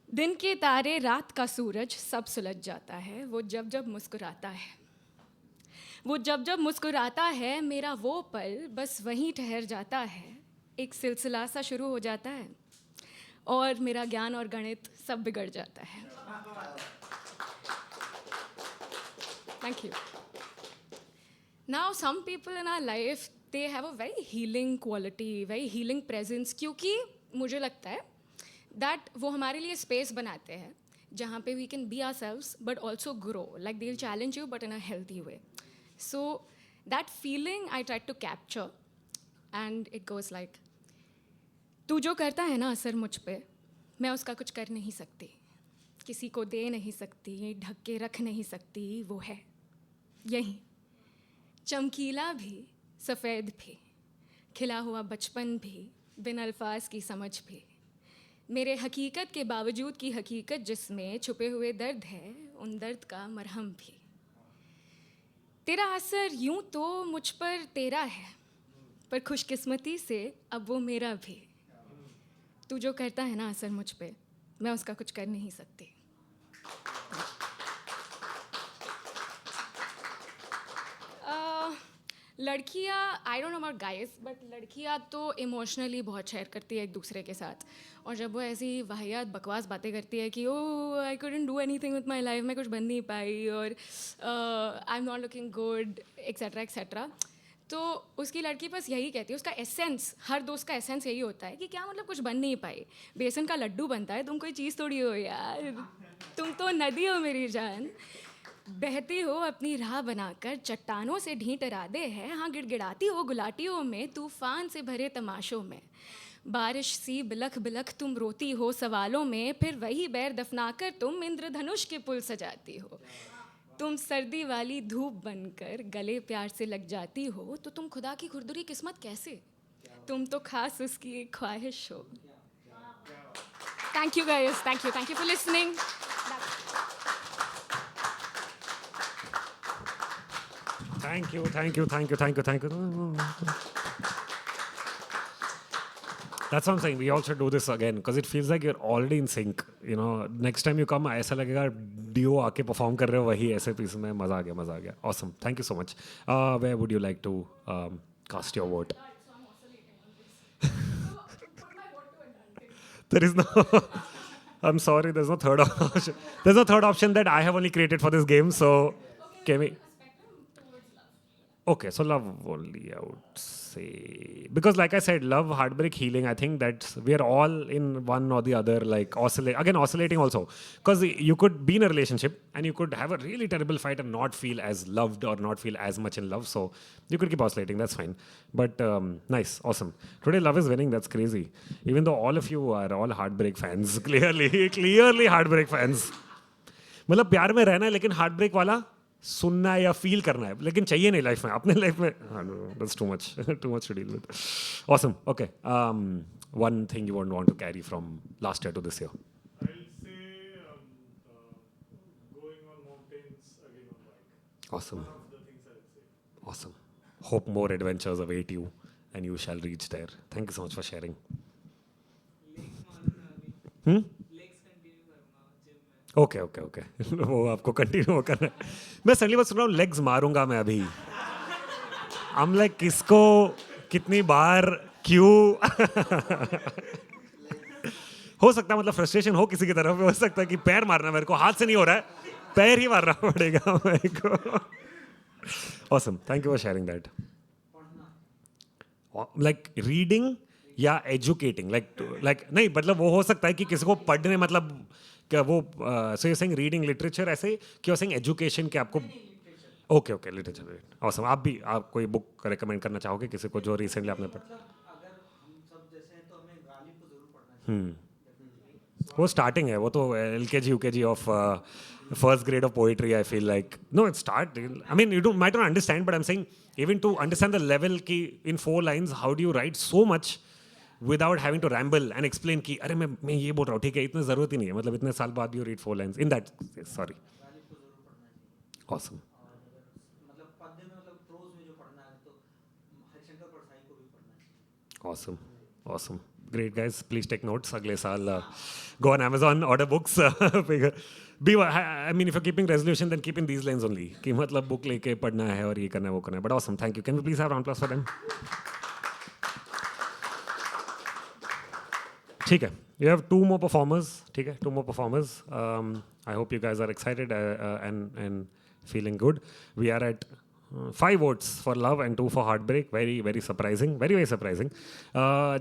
दिन के तारे रात का सूरज सब सुलझ जाता है वो जब जब मुस्कुराता है। वो जब जब मुस्कुराता है मेरा वो पल बस वहीं ठहर जाता है। एक सिलसिला सा शुरू हो जाता है और मेरा ज्ञान और गणित सब बिगड़ जाता है। Thank you. Now some people in our life they have a very healing quality, very healing presence, क्योंकि मुझे लगता है दैट वो हमारे लिए स्पेस बनाते हैं जहाँ पे we can be ourselves but also grow, like they will challenge you but in a healthy way. So that feeling I tried to capture and it goes like, तू जो करता है ना असर मुझ पे, मैं उसका कुछ कर नहीं सकती, किसी को दे नहीं सकती, ढक के रख नहीं सकती, वो है यहीं चमकीला भी, सफ़ेद भी, खिला हुआ बचपन भी, बिन अल्फाज की समझ भी, मेरे हकीकत के बावजूद की हकीकत जिसमें छुपे हुए दर्द है, उन दर्द का मरहम भी. तेरा असर यूं तो मुझ पर तेरा है, पर खुशकिस्मती से अब वो मेरा भी. तू जो करता है ना असर मुझ पे, मैं उसका कुछ कर नहीं सकती. लड़कियाँ, I don't know about guys, but लड़कियाँ तो इमोशनली बहुत शेयर करती है एक दूसरे के साथ. और जब वो ऐसी वाहियात बकवास बातें करती है कि oh I couldn't do anything with my life, मैं कुछ बन नहीं पाई, और I am not looking good, etcetera etcetera, तो उसकी लड़की बस यही कहती है, उसका एसेंस, हर दोस्त का एसेंस यही होता है कि क्या मतलब कुछ बन नहीं पाई, बेसन का लड्डू बनता है, तुम कोई चीज़ थोड़ी हो यार, तुम तो नदी हो मेरी जान, बहती हो अपनी राह बनाकर, चट्टानों से ढींट इरादे हैं, हाँ गिड़गिड़ाती हो गुलाटियों में, तूफान से भरे तमाशों में, बारिश सी बिलख बिलख तुम रोती हो सवालों में, फिर वही बैर दफनाकर तुम इंद्रधनुष के पुल सजाती हो. तुम सर्दी वाली धूप बनकर गले प्यार से लग जाती हो, तो तुम खुदा की खुरदुरी किस्मत कैसे, तुम तो खास उसकी एक ख्वाहिश हो. Thank you guys, thank you for listening. Thank you. That's what I'm saying. We all should do this again because it feels like you're already in sync. You know, next time you come, ऐसा लगेगा डिओ आके perform कर रहे हो वही ऐसे piece में. मज़ा आ गया. Awesome. Thank you so much. Where would you like to cast your vote? There is no. I'm sorry. There's no third option. There's no third option that I have only created for this game. So, can we? Okay, so love only, I would say. Because like I said, love, heartbreak, healing, I think that we are all in one or the other, like oscillating also. Because you could be in a relationship and you could have a really terrible fight and not feel as loved or not feel as much in love. So you could keep oscillating, that's fine. But nice, awesome. Today love is winning, that's crazy. Even though all of you are all heartbreak fans, clearly heartbreak fans. मतलब प्यार में रहना है लेकिन heartbreak वाला सुनना है या फील करना है, लेकिन चाहिए नहीं लाइफ में, अपने लाइफ में. That's too much to deal with. Awesome. Okay, one thing you want to carry from last year to this year. I'll say going on mountains again on bike. Awesome. One of the things I'll say. Awesome. Hope more adventures await you and you shall reach there. Thank you so much for sharing. Okay वो आपको continue करना है. मैं suddenly बस सुन रहा हूँ legs मारूंगा मैं अभी. I'm like किसको कितनी बार क्यों. हो सकता है मतलब फ्रस्ट्रेशन हो किसी की तरफ, हो सकता है कि पैर मारना मेरे को हाथ से नहीं हो रहा है, पैर ही मारना पड़ेगा मेरे को. Awesome. Thank you for sharing that. Like reading या एजुकेटिंग, लाइक नहीं मतलब वो हो सकता है कि किसी को पढ़ने मतलब क्या वो so you saying reading literature ऐसे कि यू सेइंग एजुकेशन के आपको. Okay literature. ऑसम. आप कोई बुक रेकमेंड करना चाहोगे किसी को जो रिसेंटली आपने पढ़ा? अगर हम सब जैसे हैं तो हमें गालिब को जरूर पढ़ना चाहिए. वो स्टार्टिंग है, वो तो LKG UKG of first grade of poetry I feel like. No it's start, I mean you don't might not understand but I am saying even to understand the level की in 4 lines how do you write so much without having to ramble and explain कि अरे मैं ये बोल रहा हूँ, ठीक है, इतना ज़रूरत ही नहीं है, मतलब इतने साल बाद you read 4 lines in that. Sorry. Awesome. मतलब पद्य में मतलब प्रोज में जो पढ़ना है तो हरिशंकर परसाई को भी पढ़ना चाहिए. Awesome. Awesome. Great, guys. Please take notes. अगले साल go on Amazon, order books. I mean, if you're keeping resolution, then keep in these lines only. कि मतलब book लेके पढ़ना है और ये करना है वो करना है. But awesome. Thank you. Can we please have round applause for them? ठीक है. You have 2 more performers. ठीक है. 2 more performers. I hope you guys are excited and feeling good. We are at 5 votes for love and 2 for heartbreak. Very, very surprising. Very, very surprising.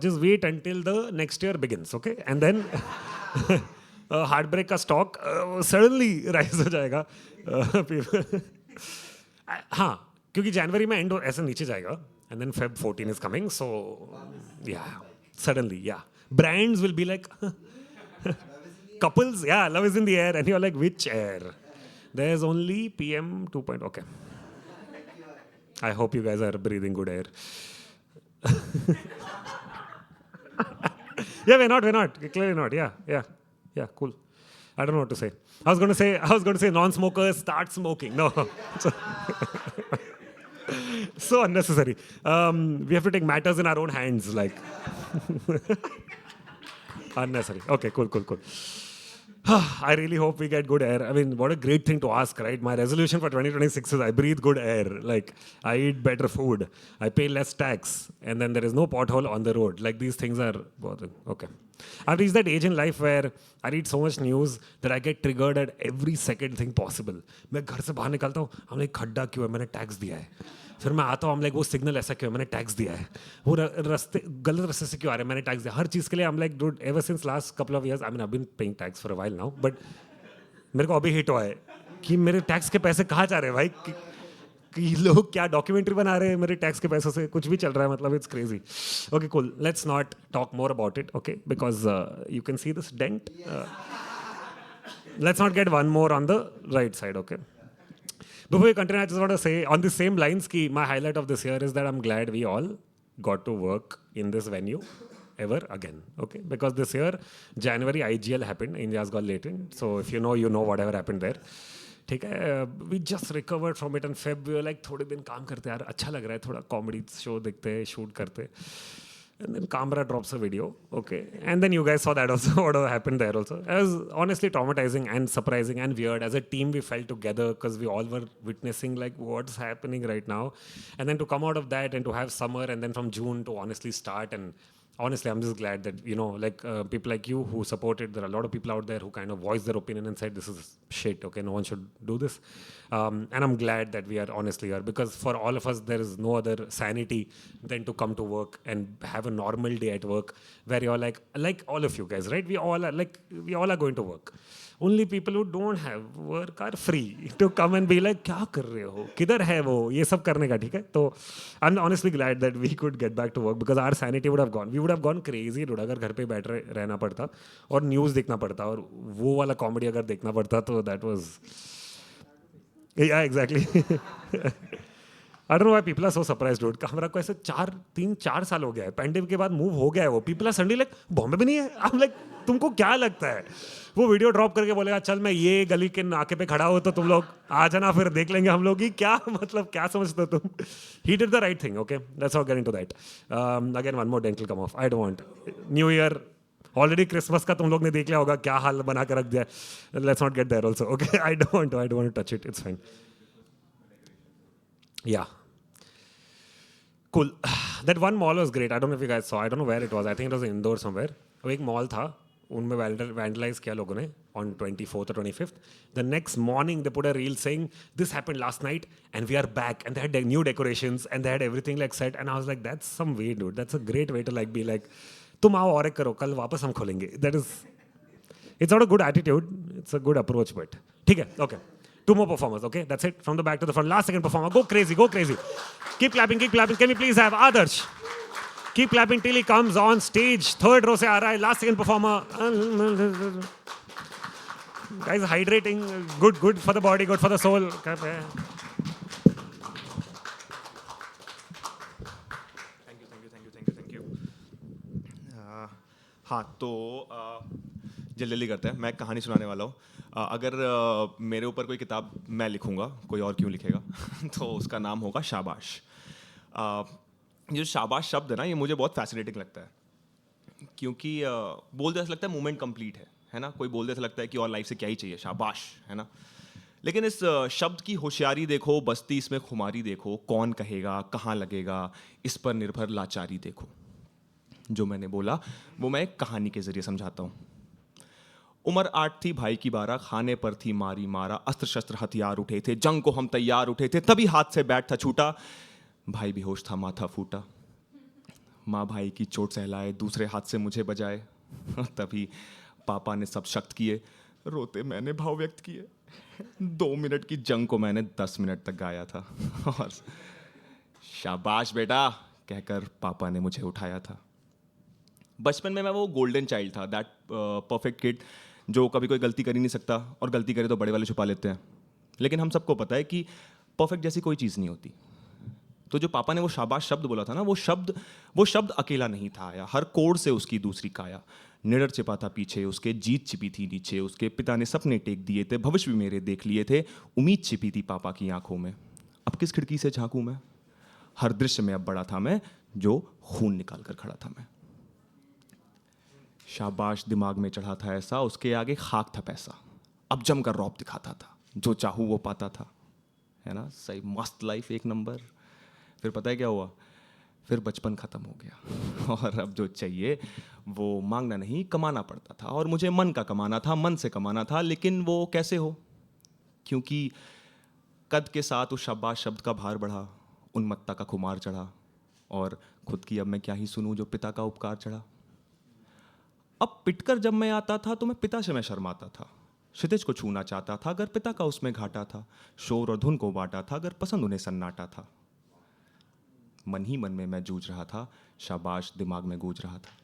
Just wait until the next year begins, okay? And then heartbreak का stock suddenly rise हो जाएगा. हाँ, क्योंकि जनवरी में and ऐसे नीचे जाएगा. And then Feb 14 is coming. So, yeah, suddenly, yeah. Brands will be like, couples, yeah, love is in the air. And you're like, which air? There's only PM 2.0. Okay. I hope you guys are breathing good air. Yeah, we're not. Clearly not. Yeah, cool. I don't know what to say. I was going to say non-smokers start smoking. No. So unnecessary. We have to take matters in our own hands, like. Unnecessary. Okay, cool. I really hope we get good air. I mean, what a great thing to ask, right? My resolution for 2026 is I breathe good air. Like, I eat better food. I pay less tax. And then there is no pothole on the road. Like, these things are bothering. Okay. I've reached that age in life where I read so much news that I get triggered at every second thing possible. मैं घर से बाहर निकलता हूँ, हम like खड्डा क्यों है, मैंने टैक्स दिया है. फिर मैं आता हूँ, हम लाइक वो सिग्नल ऐसा क्यों है, मैंने टैक्स दिया है. वो रास्ते गलत रास्ते से क्यों आ रहे हैं, मैंने टैक्स दिया. हर चीज़ के लिए हम like dude ever since last couple of years I mean I been paying tax for a while now, but मेरे को अभी हिट हुआ है कि मेरे टैक्स के पैसे कहाँ जा रहे हैं भाई. कि लोग क्या डॉक्यूमेंट्री बना रहे हैं मेरे टैक्स के पैसों से, कुछ भी चल रहा है, मतलब it's crazy. Okay cool, let's not talk more about it, okay, because you can see this dent. Let's not get one more on the right side, okay. Before we continue, I just want to say on the same lines, ki my highlight of this year is that I'm glad we all got to work in this venue ever again, okay? Because this year, January, IGL happened, India's Got Latent. So if you know whatever happened there. ठीक है, we just recovered from it and Feb we were like थोड़े दिन काम करते यार, अच्छा लग रहा है, थोड़ा कॉमेडी शो देखते हैं, शूट करते. And then Kamra drops a video, okay. And then you guys saw that also, what happened there also. It was honestly traumatizing and surprising and weird. As a team, we felt together because we all were witnessing like what's happening right now. And then to come out of that and to have summer and then from June to honestly start. And honestly, I'm just glad that, you know, like people like you who supported, there are a lot of people out there who kind of voiced their opinion and said, this is shit, okay, no one should do this. And I'm glad that we are honestly here because for all of us, there is no other sanity than to come to work and have a normal day at work where you're like all of you guys, right? We all are going to work. Only people who don't have work are free to come and be like, क्या कर रहे हो, किधर है वो, ये सब करने का, ठीक है. तो I'm honestly glad that we could get back to work because our sanity would have gone. We would have gone crazy, dude, अगर घर पे बैठ रहना पड़ता और न्यूज़ देखना पड़ता और वो वाला कॉमेडी अगर देखना पड़ता तो that was, yeah, exactly. I don't know why people are so surprised, dude. हमरा को ऐसे 3-4 साल हो गया है, पैंडेमिक के बाद मूव हो गया है वो. People are suddenly like, Bombay में नहीं है. I'm like, तुमको क्या लगता है? वो वीडियो ड्रॉप करके बोलेगा, चल मैं ये गली के नाके पे खड़ा हो तो तुम लोग आ जाना, फिर देख लेंगे हम लोग. कि क्या मतलब, क्या समझते हो तुम? He did the right thing, okay? Let's not get into that. Again, one more dental come off. I don't want. New Year, already Christmas का तुम लोग ने देख लिया होगा क्या हाल बना के रख दिया. Let's not get there also, okay? I don't want to touch it. It's fine. Yeah. Cool. That one mall was great. I don't know if you guys saw. I don't know where it was. I think it was in Indore somewhere. वो एक mall था, उनमें vandalize किया लोगों ने on 24th or 25th. The next morning they put a reel saying this happened last night and we are back, and they had new decorations and they had everything like set, and I was like, that's some way, dude. That's a great way to like be like, तुम आओ और एक करो, कल वापस हम खोलेंगे. That is, it's not a good attitude. It's a good approach, but ठीक है, okay. 2 more performers, okay? That's it. From the back to the front. Last second performer. Go crazy, go crazy. Keep clapping, keep clapping. Can we please have Adarsh? Keep clapping till he comes on stage. Third row से आ रहा है, last second performer. Guys, hydrating, good for the body, good for the soul. Thank you. हाँ तो जल्दी जल्दी करते हैं। मैं कहानी सुनाने वाला हूँ। अगर मेरे ऊपर कोई किताब मैं लिखूँगा, कोई और क्यों लिखेगा तो उसका नाम होगा शाबाश। ये जो शाबाश शब्द है ना, ये मुझे बहुत फैसिनेटिंग लगता है, क्योंकि बोलते ऐसा लगता है मूवमेंट कंप्लीट है ना। कोई बोलते ऐसा लगता है कि और लाइफ से क्या ही चाहिए, शाबाश, है ना। लेकिन इस शब्द की होशियारी देखो, बस्ती इसमें खुमारी देखो, कौन कहेगा, कहाँ लगेगा, इस पर निर्भर लाचारी देखो। जो मैंने बोला वो मैं एक कहानी के जरिए समझाता हूँ। उम्र 8 थी, भाई की 12, खाने पर थी मारी मारा, अस्त्र शस्त्र हथियार उठे थे, जंग को हम तैयार उठे थे, तभी हाथ से बैट था छूटा, भाई बेहोश था, माथा फूटा। माँ भाई की चोट सहलाए, दूसरे हाथ से मुझे बजाए, तभी पापा ने सब शक्त किए, रोते मैंने भाव व्यक्त किए। 2 मिनट की जंग को मैंने 10 मिनट तक गाया था, और शाबाश बेटा कहकर पापा ने मुझे उठाया था। बचपन में मैं वो गोल्डन चाइल्ड था, दैट परफेक्ट किड जो कभी कोई गलती कर ही नहीं सकता, और गलती करे तो बड़े वाले छुपा लेते हैं। लेकिन हम सबको पता है कि परफेक्ट जैसी कोई चीज़ नहीं होती। तो जो पापा ने वो शाबाश शब्द बोला था ना, वो शब्द अकेला नहीं था आया, हर कोड से उसकी दूसरी काया। निडर छिपा था पीछे उसके, जीत छिपी थी नीचे उसके, पिता ने सपने टेक दिए थे, भविष्य भी मेरे देख लिए थे, उम्मीद छिपी थी पापा की आंखों में। अब किस खिड़की से झांकूं मैं, हर दृश्य में अब बड़ा था मैं, जो खून निकाल कर खड़ा था मैं। शाबाश दिमाग में चढ़ा था ऐसा, उसके आगे खाक था पैसा, अब जमकर रौब दिखाता था, जो चाहूँ वो पाता था, है ना। सही मस्त लाइफ, एक नंबर। फिर पता है क्या हुआ, फिर बचपन ख़त्म हो गया, और अब जो चाहिए वो मांगना नहीं, कमाना पड़ता था। और मुझे मन का कमाना था, मन से कमाना था, लेकिन वो कैसे हो, क्योंकि कद के साथ उस शाबाश शब्द का भार बढ़ा, उन्मत्ता का खुमार चढ़ा, और खुद की अब मैं क्या ही सुनूं जो पिता का उपकार चढ़ा। अब पिटकर जब मैं आता था तो मैं पिता से मैं शर्माता था, क्षितिज को छूना चाहता था अगर पिता का उसमें घाटा था, शोर और धुन को बांटा था अगर पसंद उन्हें सन्नाटा था। मन ही मन में मैं जूझ रहा था, शाबाश दिमाग में गूंज रहा था।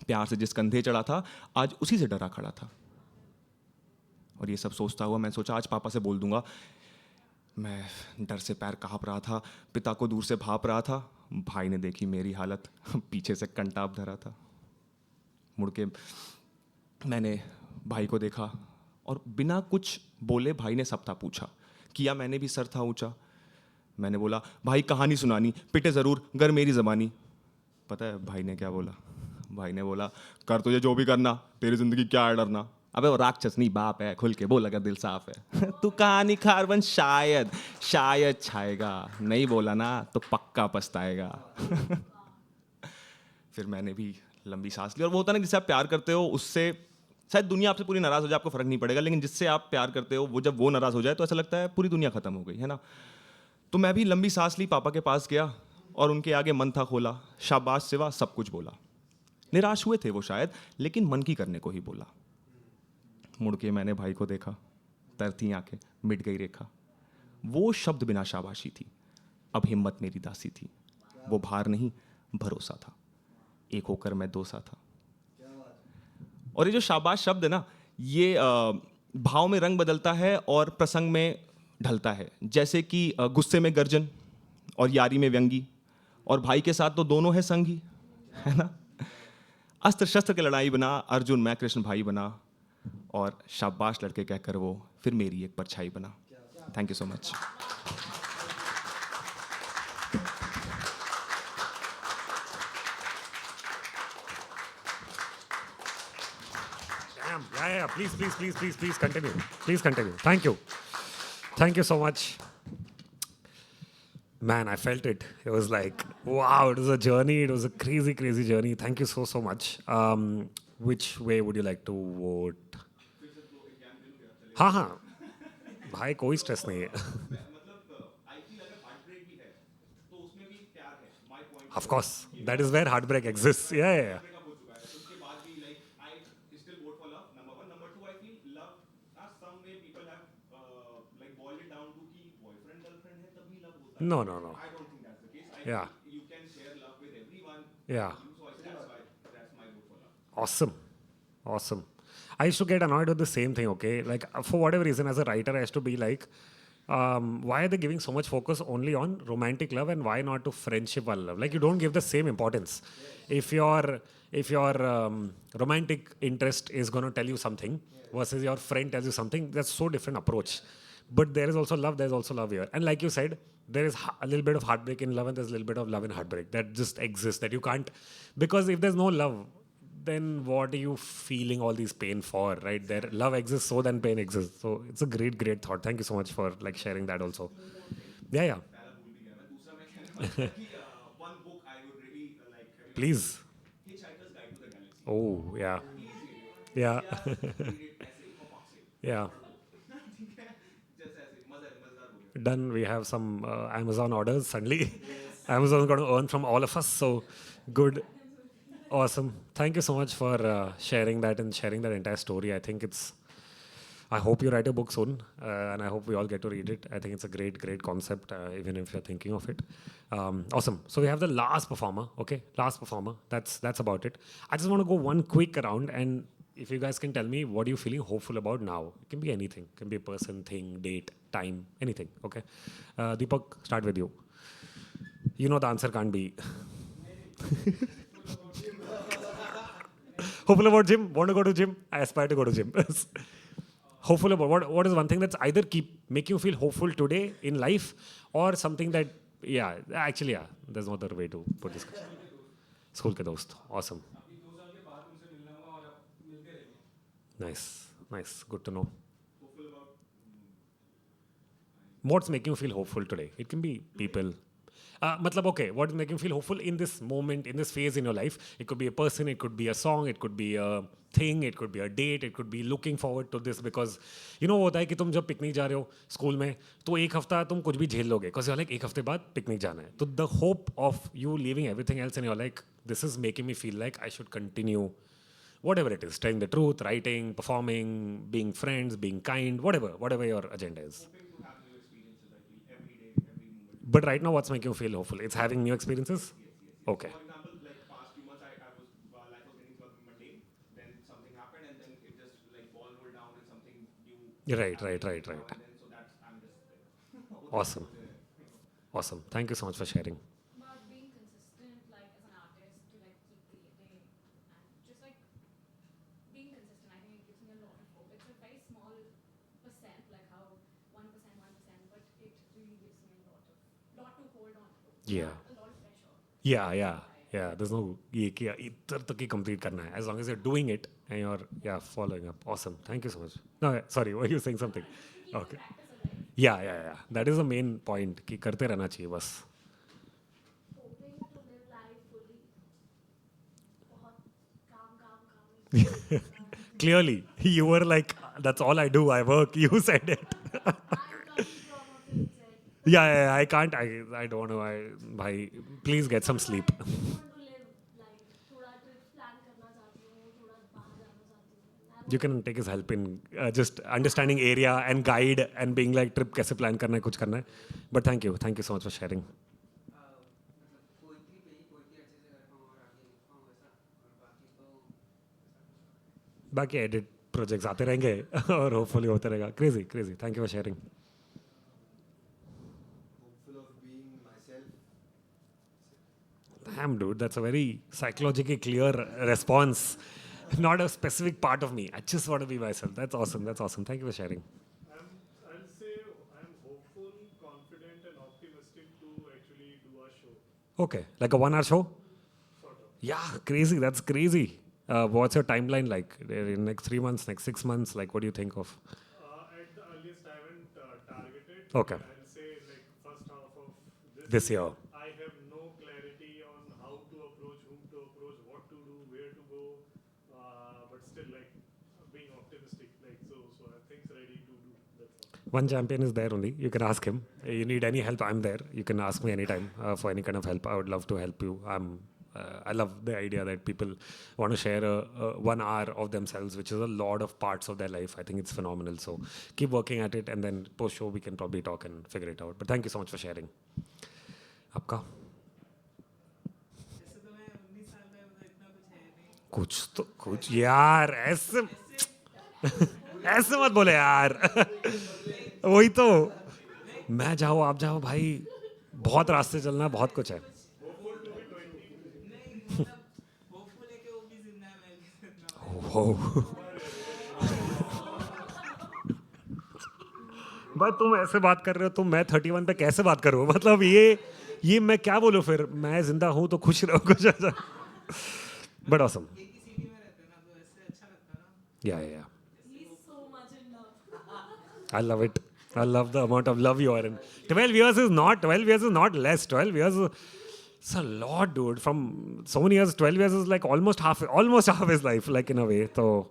प्यार से जिस कंधे चढ़ा था आज उसी से डरा खड़ा था। और ये सब सोचता हुआ मैं सोचा आज पापा से बोल दूंगा। मैं डर से पैर कांप रहा था, पिता को दूर से भाप रहा था। भाई ने देखी मेरी हालत, पीछे से कंटाप धरा था। मुड़ के मैंने भाई को देखा, और बिना कुछ बोले भाई ने सबता पूछा, किया मैंने भी सर था ऊंचा। मैंने बोला भाई कहानी सुनानी, पिटे ज़रूर गर मेरी ज़बानी। पता है भाई ने क्या बोला, भाई ने बोला कर तुझे जो भी करना, तेरी ज़िंदगी क्या है डरना। अबे वो राक्षस नहीं बाप है, खुल के बोल अगर दिल साफ है। तू कहानीकार बन, शायद छाएगा, नहीं बोला ना तो पक्का पछताएगा। फिर मैंने भी लंबी सांस ली। और वो होता है ना, जिससे आप प्यार करते हो उससे शायद दुनिया आपसे पूरी नाराज़ हो जाए, आपको फ़र्क नहीं पड़ेगा, लेकिन जिससे आप प्यार करते हो वो जब वो नाराज़ हो जाए तो ऐसा लगता है पूरी दुनिया ख़त्म हो गई, है ना। तो मैं भी लंबी सांस ली, पापा के पास गया और उनके आगे मन था खोला, शाबाश सिवा सब कुछ बोला। निराश हुए थे वो शायद, लेकिन मन की करने को ही बोला। मुड़ के मैंने भाई को देखा, तरती आंखें, मिट गई रेखा। वो शब्द बिना शाबाशी थी, अब हिम्मत मेरी दासी थी। वो भार नहीं भरोसा था, एक होकर मैं दो सा था। और ये जो शाबाश शब्द है ना, ये भाव में रंग बदलता है और प्रसंग में ढलता है। जैसे कि गुस्से में गर्जन और यारी में व्यंगी, और भाई के साथ तो दोनों है संगी, है ना। अस्त्र शस्त्र की लड़ाई बना, अर्जुन मैं कृष्ण भाई बना, और शाबाश लड़के कहकर वो फिर मेरी एक परछाई बना। Thank you so much. Yeah. Please continue. Please continue. Thank you so much. Man, I felt it. It was like, wow, it was a journey. It was a crazy journey. Thank you so much. Which way would you like to vote? हाँ भाई कोई stress नहीं है। Of course, that is where heartbreak exists. Yeah. No. Yeah. You can share love with everyone. Yeah. So that's my vote for love. Awesome. Awesome. I used to get annoyed with the same thing, okay? Like, for whatever reason, as a writer, I used to be like, why are they giving so much focus only on romantic love and why not to friendship or love? Like, you don't give the same importance. If your romantic interest is going to tell you something versus your friend tells you something, that's so different approach. But there is also love, there's also love here. And like you said, there is a little bit of heartbreak in love and there's a little bit of love in heartbreak that just exists, that you can't, because if there's no love, then what are you feeling all these pain for, right? There, love exists, so then pain exists. So it's a great, great thought. Thank you so much for like sharing that also. Yeah, yeah. One book I would really like. Please. Hitchhiker's Guide to the Galaxy. Oh, yeah. Yeah. Yeah. Just ऐसे मजेदार book है. Done. We have some Amazon orders suddenly. Amazon's going to earn from all of us. So good. Awesome. Thank you so much for sharing that and sharing that entire story. I think I hope you write a book soon, and I hope we all get to read it. I think it's a great, great concept, even if you're thinking of it. Awesome. So we have the last performer. Okay, last performer. That's about it. I just want to go one quick round, and if you guys can tell me what are you feeling hopeful about now. It can be anything. It can be a person, thing, date, time, anything. Okay. Deepak, start with you. You know the answer can't be. Hopeful about gym. Want to go to gym? I aspire to go to gym. Hopeful about what is one thing that's either make you feel hopeful today in life or something that there's no other way to put this. School ke dost. Awesome. Nice. Good to know. What's making you feel hopeful today? It can be people. Okay, what is making you feel hopeful in this moment, in this phase in your life? It could be a person, it could be a song, it could be a thing, it could be a date, it could be looking forward to this because होता है कि तुम जब picnic जा रहे हो school में तो एक हफ्ता तुम कुछ भी झेल लोगे because you're like एक हफ्ते बाद पिकनिक जाना है तो the hope of you leaving everything else and you're like this is making me feel like I should continue whatever it is, telling the truth, writing, performing, being friends, being kind, whatever your agenda is. But right now, what's making you feel hopeful? It's having new experiences? Okay. For example, like past 2 months, life was getting mundane. Then something happened, and then it just like ball rolled down and something new. Right. And then so that's I'm just Awesome. Thank you so much for sharing. About being consistent, like as an artist, to like keep creating and just like being consistent, I think it gives me a lot of hope. It's a very small percent, like how 1%, but it really gives me a lot to hold on to. Yeah. A lot of pressure. Yeah. There's no ये कि इधर तक ही complete करना है. As long as you're doing it and you're following up. Awesome. Thank you so much. No, sorry, were you saying something? Okay. Yeah. That is the main point कि करते रहना चाहिए बस. Hoping to live life fully. बहुत काम. Clearly, you were like, that's all I do. I work. You said it. I'm coming from a field set. Yeah. I can't. I don't know. Bhai, please get some sleep. I want to live life. थोड़ा trips plan करना चाहती हूँ, थोड़ा बाहर जाना चाहती हूँ. You can take his help in just understanding area and guide and being like trip कैसे plan करना है कुछ करना है. But thank you so much for sharing. Poetry पे ही पोइट्री अच्छे से कर पाऊँ और आगे लिख पाऊँ वैसा और बाकी तो बाकी edit projects आते रहेंगे और hopefully होते रहेगा. Crazy. Thank you for sharing. Hopeful of being myself. Damn, dude, that's a very psychologically clear response. Not a specific part of me. I just want to be myself. That's awesome. Thank you for sharing. I'll say I'm hopeful, confident, and optimistic to actually do a show. Okay, like a 1-hour show? Sort of. Yeah, crazy. That's crazy. What's your timeline like? In next 3 months, next 6 months? Like, what do you think of? At the earliest, I haven't targeted. Okay. I'll say like first half of This year. I have no clarity on how to approach, whom to approach, what to do, where to go. But still, like being optimistic, like so I have things ready to do. That's all. One champion is there only. You can ask him. You need any help, I'm there. You can ask me anytime for any kind of help. I would love to help you. I love the idea that people want to share 1 hour of themselves, which is a lot of parts of their life. I think it's phenomenal. So keep working at it, and then post show we can probably talk and figure it out. But thank you so much for sharing. आपका? जैसे तो मैं कुछ यार, ऐसे ऐसे मत बोले यार। वही तो, मैं जाओ आप जाओ भाई, बहुत रास्ते चलना है, बहुत कुछ है। भाई तुम ऐसे बात कर रहे हो, तुम मैं 31 पे कैसे बात करूँ? मतलब ये मैं क्या बोलूँ फिर? मैं जिंदा हूँ तो खुश रहो कुछ ऐसा। But awesome. या I love it. I love the amount of love you are in. 12 years is not less. 12 years is, it's a lot, dude. From so many years, 12 years is like almost half his life, like in a way. So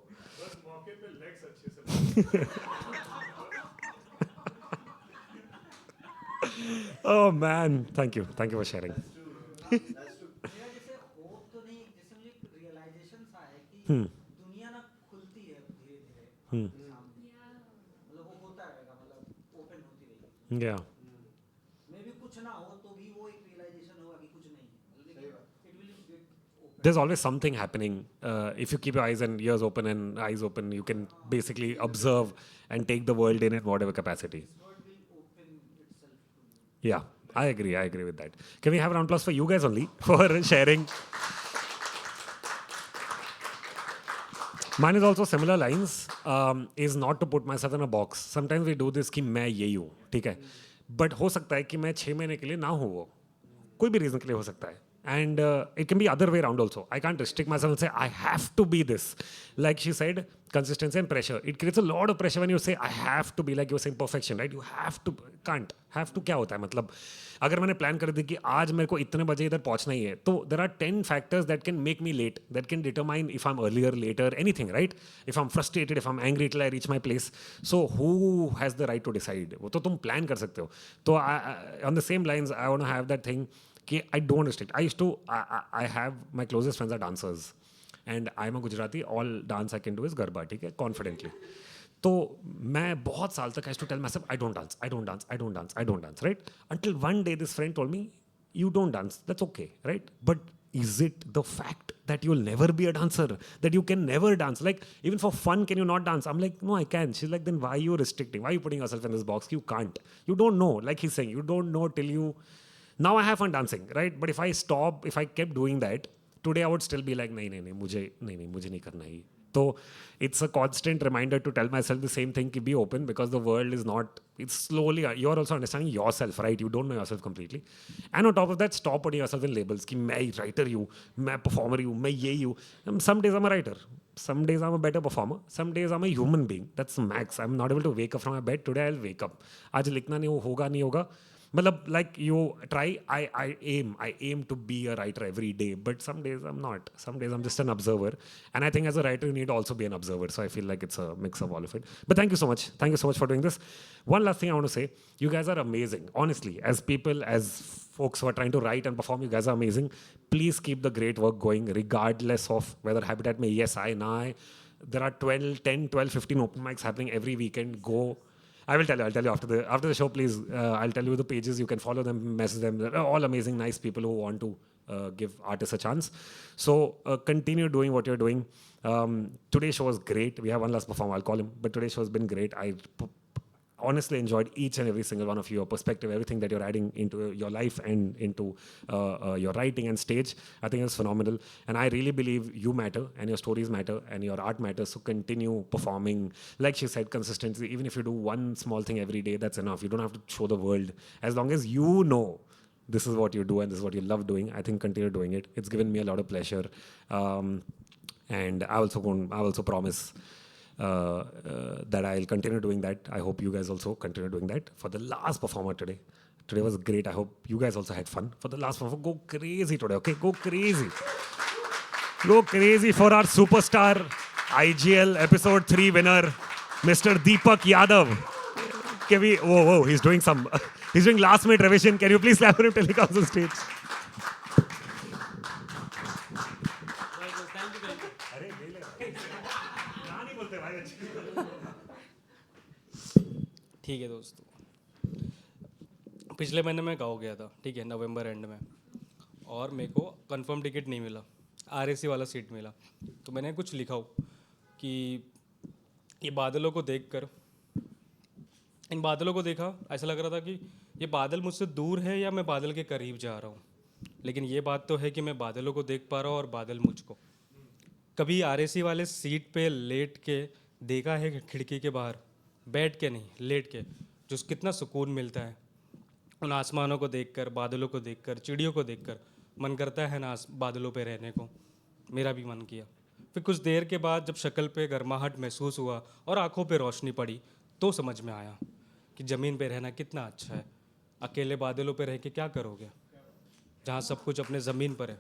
oh man, thank you for sharing. मेरा जैसे hope तो नहीं, जैसे मुझे realisation सा है कि दुनिया ना खुलती है धीरे धीरे सामने, मतलब वो होता रहेगा, मतलब ओपन होती रहेगी। Yeah. मे भी कुछ ना हो तो भी वो एक रियलाइजेशन होगा कि कुछ नहीं है, मतलब it will get open. There's always something happening. If you keep your eyes and ears open and eyes open, you can basically observe and take the world in whatever capacity. Word will open itself to you. Yeah, I agree with that. Can we have a round of applause for you guys only for sharing? Mine is also similar lines. Is not to put myself in a box. Sometimes we do this कि मैं ये हूँ, ठीक है? But हो सकता है कि मैं 6 महीने के लिए ना हूँ वो, कोई भी reason के लिए हो सकता है. And it can be other way around also. I can't restrict myself and say I have to be this. Like she said, consistency and pressure. It creates a lot of pressure when you say I have to be, like you were saying perfection, right? You have to, can't. Have to क्या होता है? मतलब अगर मैंने plan कर दी कि आज मेरे को इतने बजे इधर पहुंचना ही है, तो there are 10 factors that can make me late, that can determine if I'm earlier, later, anything, right? If I'm frustrated, if I'm angry till I reach my place. So who has the right to decide? वो तो तुम plan कर सकते हो. तो on the same lines, I want to have that thing कि I don't restrict. I have my closest friends are dancers. And I'm a Gujarati. All dance I can do is Garba, ठीक है? Confidently. तो मैं बहुत साल तक I used to tell myself, I don't dance, right? Until one day this friend told me, you don't dance, that's okay, right? But is it the fact that you'll never be a dancer, that you can never dance? Like, even for fun, can you not dance? I'm like, no, I can. She's like, then why are you restricting? Why are you putting yourself in this box? You can't. You don't know. Like he's saying, you don't know till you... Now I have fun dancing, right? But if I kept doing that, today I would still be like, नहीं, मुझे नहीं करना ही. So it's a constant reminder to tell myself the same thing, be open, because the world is not, it's slowly, you're also understanding yourself, right? You don't know yourself completely. And on top of that, stop putting yourself in labels, कि मैं writer हूँ, मैं performer हूँ, मैं ये हूँ. Some days I'm a writer. Some days I'm a better performer. Some days I'm a human being. That's the max. I'm not able to wake up from my bed. Today I'll wake up. आज लिखना नहीं होगा. मतलब like you try, I aim to be a writer every day, but some days I'm not. Some days I'm just an observer, and I think as a writer you need to also be an observer. So I feel like it's a mix of all of it. But thank you so much for doing this. One last thing I want to say: you guys are amazing. Honestly, as people, as folks who are trying to write and perform, you guys are amazing. Please keep the great work going, regardless of whether Habitat mein yes I na I. There are 10, 12, 15 open mics happening every weekend. Go. I'll tell you after the show, please. I'll tell you the pages. You can follow them, message them. They're all amazing, nice people who want to give artists a chance. So continue doing what you're doing. Today's show was great. We have one last performer. I'll call him. But today's show has been great. I honestly enjoyed each and every single one of your perspective, everything that you're adding into your life and into your writing and stage. I think it's phenomenal. And I really believe you matter and your stories matter and your art matters. So continue performing. Like she said, consistency. Even if you do one small thing every day, that's enough. You don't have to show the world. As long as you know this is what you do and this is what you love doing, I think continue doing it. It's given me a lot of pleasure. And I also promise that I'll continue doing that. I hope you guys also continue doing that. For the last performer today was great. I hope you guys also had fun. For the last performer, go crazy today, okay? Go crazy. Go crazy for our superstar IGL episode 3 winner, Mr. Deepak Yadav. Can we, whoa, he's doing last minute revision. Can you please clap for him till he comes on stage? ठीक है दोस्तों, पिछले महीने मैं गाँव गया था, ठीक है, नवंबर एंड में, और मेरे को कंफर्म टिकट नहीं मिला, RAC वाला सीट मिला। तो मैंने कुछ लिखा हो कि ये बादलों को देखकर, इन बादलों को देखा, ऐसा लग रहा था कि ये बादल मुझसे दूर है या मैं बादल के करीब जा रहा हूँ, लेकिन ये बात तो है कि मैं बादलों को देख पा रहा हूँ और बादल मुझको। कभी RAC वाले सीट पे लेट के देखा है खिड़की के बाहर, बैठ के नहीं, लेट के, जो कितना सुकून मिलता है उन आसमानों को देखकर, बादलों को देखकर, चिड़ियों को देखकर। मन करता है ना बादलों पे रहने को, मेरा भी मन किया। फिर कुछ देर के बाद जब शक्ल पे गर्माहट महसूस हुआ और आंखों पे रोशनी पड़ी, तो समझ में आया कि ज़मीन पे रहना कितना अच्छा है। अकेले बादलों पे रह के क्या करोगे जहाँ सब कुछ अपने ज़मीन पर है।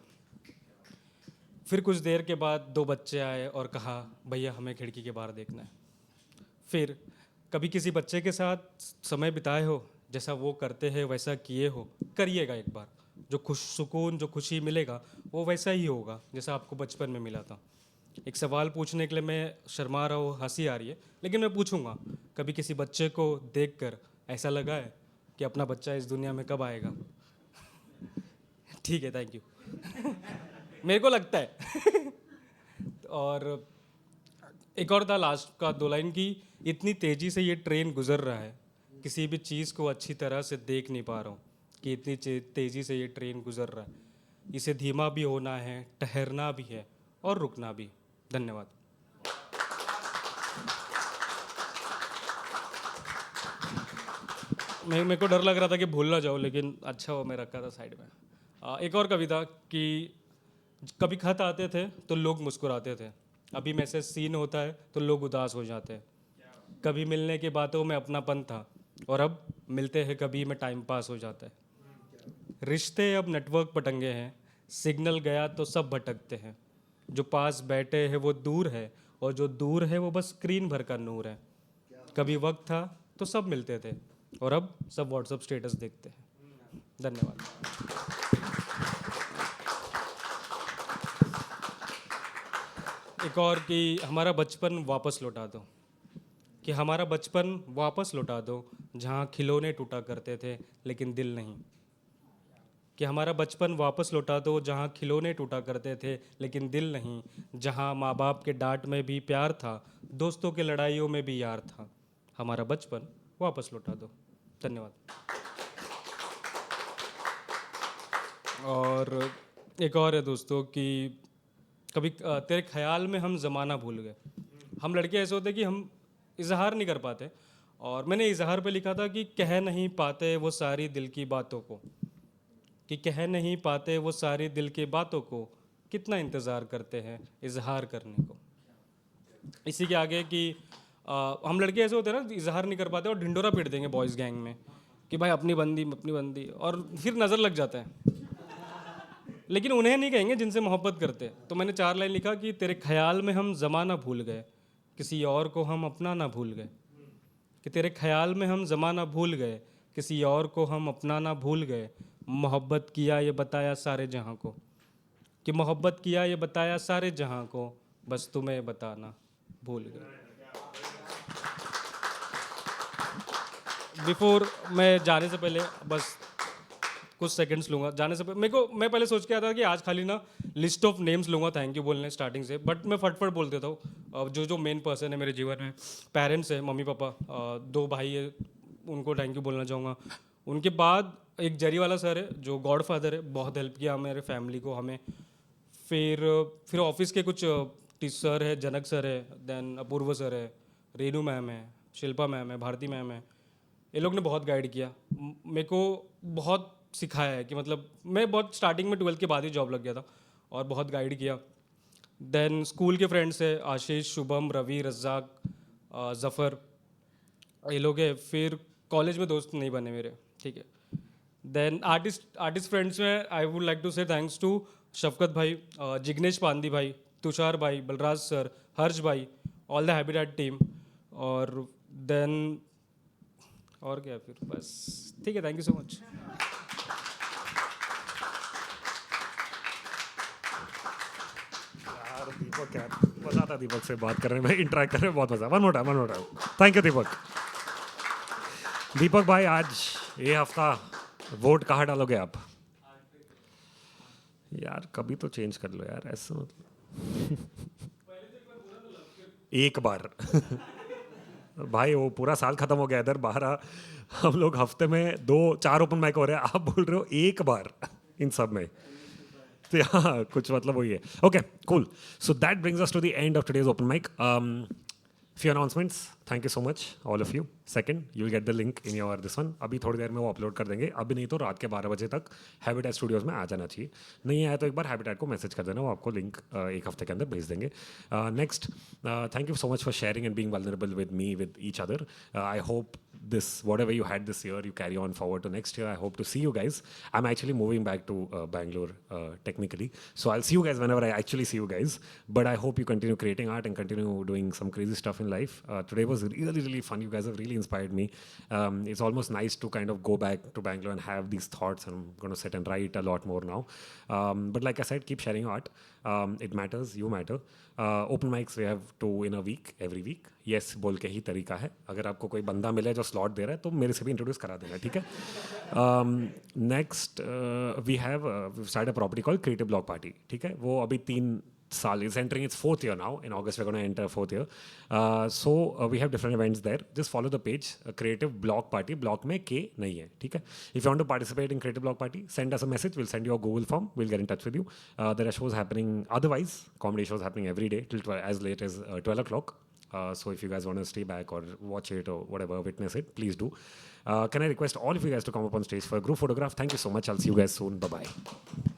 फिर कुछ देर के बाद 2 बच्चे आए और कहा, भैया हमें खिड़की के बाहर देखना है। फिर कभी किसी बच्चे के साथ समय बिताए हो, जैसा वो करते हैं वैसा किए हो, करिएगा एक बार। जो सुकून, जो खुशी मिलेगा वो वैसा ही होगा जैसा आपको बचपन में मिला था। एक सवाल पूछने के लिए मैं शर्मा रहा हूँ, हंसी आ रही है, लेकिन मैं पूछूंगा, कभी किसी बच्चे को देखकर ऐसा लगा है कि अपना बच्चा इस दुनिया में कब आएगा? ठीक है, थैंक यू। मेरे को लगता है। और एक और था लास्ट का 2 लाइन की, इतनी तेज़ी से ये ट्रेन गुजर रहा है, किसी भी चीज़ को अच्छी तरह से देख नहीं पा रहा हूँ कि इतनी तेज़ी से ये ट्रेन गुजर रहा है। इसे धीमा भी होना है, ठहरना भी है और रुकना भी। धन्यवाद। मेरे को डर लग रहा था कि भूल ना जाओ, लेकिन अच्छा वो मैं रखा था साइड में। एक और कविता कि कभी खत आते थे तो लोग मुस्कुराते थे, अभी मैसेज सीन होता है तो लोग उदास हो जाते हैं। कभी मिलने की बातों में अपनापन था और अब मिलते हैं कभी में टाइम पास हो जाता है। रिश्ते अब नेटवर्क पटंगे हैं, सिग्नल गया तो सब भटकते हैं। जो पास बैठे हैं वो दूर है और जो दूर है वो बस स्क्रीन भर का नूर है। कभी वक्त था तो सब मिलते थे और अब सब व्हाट्सएप स्टेटस देखते हैं। धन्यवाद। एक और कि हमारा बचपन वापस लौटा दो, कि हमारा बचपन वापस लौटा दो जहाँ खिलौने टूटा करते थे लेकिन दिल नहीं। कि हमारा बचपन वापस लौटा दो जहाँ खिलौने टूटा करते थे लेकिन दिल नहीं। जहाँ माँ बाप के डांट में भी प्यार था, दोस्तों के लड़ाइयों में भी यार था। हमारा बचपन वापस लौटा दो। धन्यवाद। और एक और है दोस्तों कि कभी तेरे ख्याल में हम ज़माना भूल गए। हम लड़के ऐसे होते कि हम इजहार नहीं कर पाते, और मैंने इजहार पे लिखा था कि कह नहीं पाते वो सारी दिल की बातों को, कि कह नहीं पाते वो सारी दिल की बातों को, कितना इंतज़ार करते हैं इजहार करने को। इसी के आगे कि हम लड़के ऐसे होते हैं ना, इजहार नहीं कर पाते और ढिंडोरा पीट देंगे बॉयज़ गैंग में कि भाई अपनी बंदी, और फिर नज़र लग जाता है। लेकिन उन्हें नहीं कहेंगे जिनसे मोहब्बत करते। तो मैंने 4 लाइन लिखा कि तेरे ख्याल में हम ज़माना भूल गए, किसी और को हम अपना ना भूल गए। कि तेरे ख्याल में हम ज़माना भूल गए, किसी और को हम अपना ना भूल गए। मोहब्बत किया ये बताया सारे जहां को, कि मोहब्बत किया ये बताया सारे जहां को, बस तुम्हें बताना भूल गए। बिफोर मैं जाने से पहले बस कुछ सेकंड्स लूँगा। जाने से पहले मैं पहले सोच के आया था कि आज खाली ना लिस्ट ऑफ नेम्स लूँगा, थैंक यू बोलने स्टार्टिंग से, बट मैं फटफट बोल देता हूँ। जो मेन पर्सन है मेरे जीवन में, पेरेंट्स है, मम्मी पापा, 2 भाई है, उनको थैंक यू बोलना चाहूँगा। उनके बाद एक जरी वाला सर है जो गॉड फादर है, बहुत हेल्प किया मेरे फैमिली को, हमें। फिर ऑफिस के कुछ सर है, जनक सर है, देन अपूर्व सर है, रेनू मैम है, शिल्पा मैम है, भारती मैम है। ये लोग ने बहुत गाइड किया, मेरे को बहुत सिखाया है कि मतलब मैं बहुत स्टार्टिंग में 12th के बाद ही जॉब लग गया था, और बहुत गाइड किया। देन स्कूल के फ्रेंड्स है, आशीष, शुभम, रवि, रज्जाक, ज़फ़र, ये लोग हैं। फिर कॉलेज में दोस्त नहीं बने मेरे, ठीक है। देन आर्टिस्ट फ्रेंड्स में आई वुड लाइक टू से थैंक्स टू शफकत भाई, जिग्नेश पांदी भाई, तुषार भाई, बलराज सर, हर्ष भाई, ऑल द हैबिटेट टीम। और देन और क्या, फिर बस ठीक है, थैंक यू सो मच। यार दीपक, यार मज़ा आता दीपक से बात करने में, इंटरेक्ट करने में बहुत मज़ा। One more time. Thank you Deepak. Deepak भाई, आज ये हफ्ता वोट कहाँ डालोगे आप? यार कभी तो चेंज कर लो यार, ऐसे मतलब एक बार भाई वो पूरा साल खत्म हो गया इधर बाहर हम लोग हफ्ते में 2-4 ओपन माइक हो रहे हैं, आप बोल रहे हो एक बार इन सब में। तो हाँ कुछ मतलब वही है। Okay cool, so that brings us to the end of today's open mic. few announcements, thank you so much all of you. Second, you'll get the link in your this one, अभी थोड़ी देर में वो upload कर देंगे, अभी नहीं तो रात के 12 बजे तक हैबिटेट स्टूडियोज में आ जाना चाहिए। नहीं आया तो एक बार हैबिटेट को मैसेज कर देना, वो आपको लिंक एक हफ्ते के अंदर भेज देंगे। Next, thank you so much for sharing and being vulnerable with me, with each other. I hope this, whatever you had this year, you carry on forward to next year. I hope to see you guys. I'm actually moving back to Bangalore technically, so I'll see you guys whenever I actually see you guys. But I hope you continue creating art and continue doing some crazy stuff in life. Today was really fun. You guys have really inspired me. It's almost nice to kind of go back to Bangalore and have these thoughts. And I'm going to sit and write a lot more now. But like I said, keep sharing art. It matters. You matter. Open mics we have 2 in a week, every week. Yes बोल के ही तरीका है। अगर आपको कोई बंदा मिले जो स्लॉट दे रहा है तो मेरे से भी इंट्रोड्यूस करा देना, ठीक है। Next we have start a property call creative block party, ठीक है। वो अभी 3 साल is entering it's 4th year now. In August we're going to enter 4th year. So we have different events there. Just follow the page, creative block party. Block में K नहीं है, ठीक है। If you want to participate in creative block party, send us a message. We'll send you a Google form. We'll get in touch with you. There are shows happening otherwise, comedy shows happening every day till as late as 12 o'clock. So if you guys want to stay back or watch it or whatever, witness it, please do. Can I request all of you guys to come up on stage for a group photograph? Thank you so much. I'll see you guys soon. Bye-bye.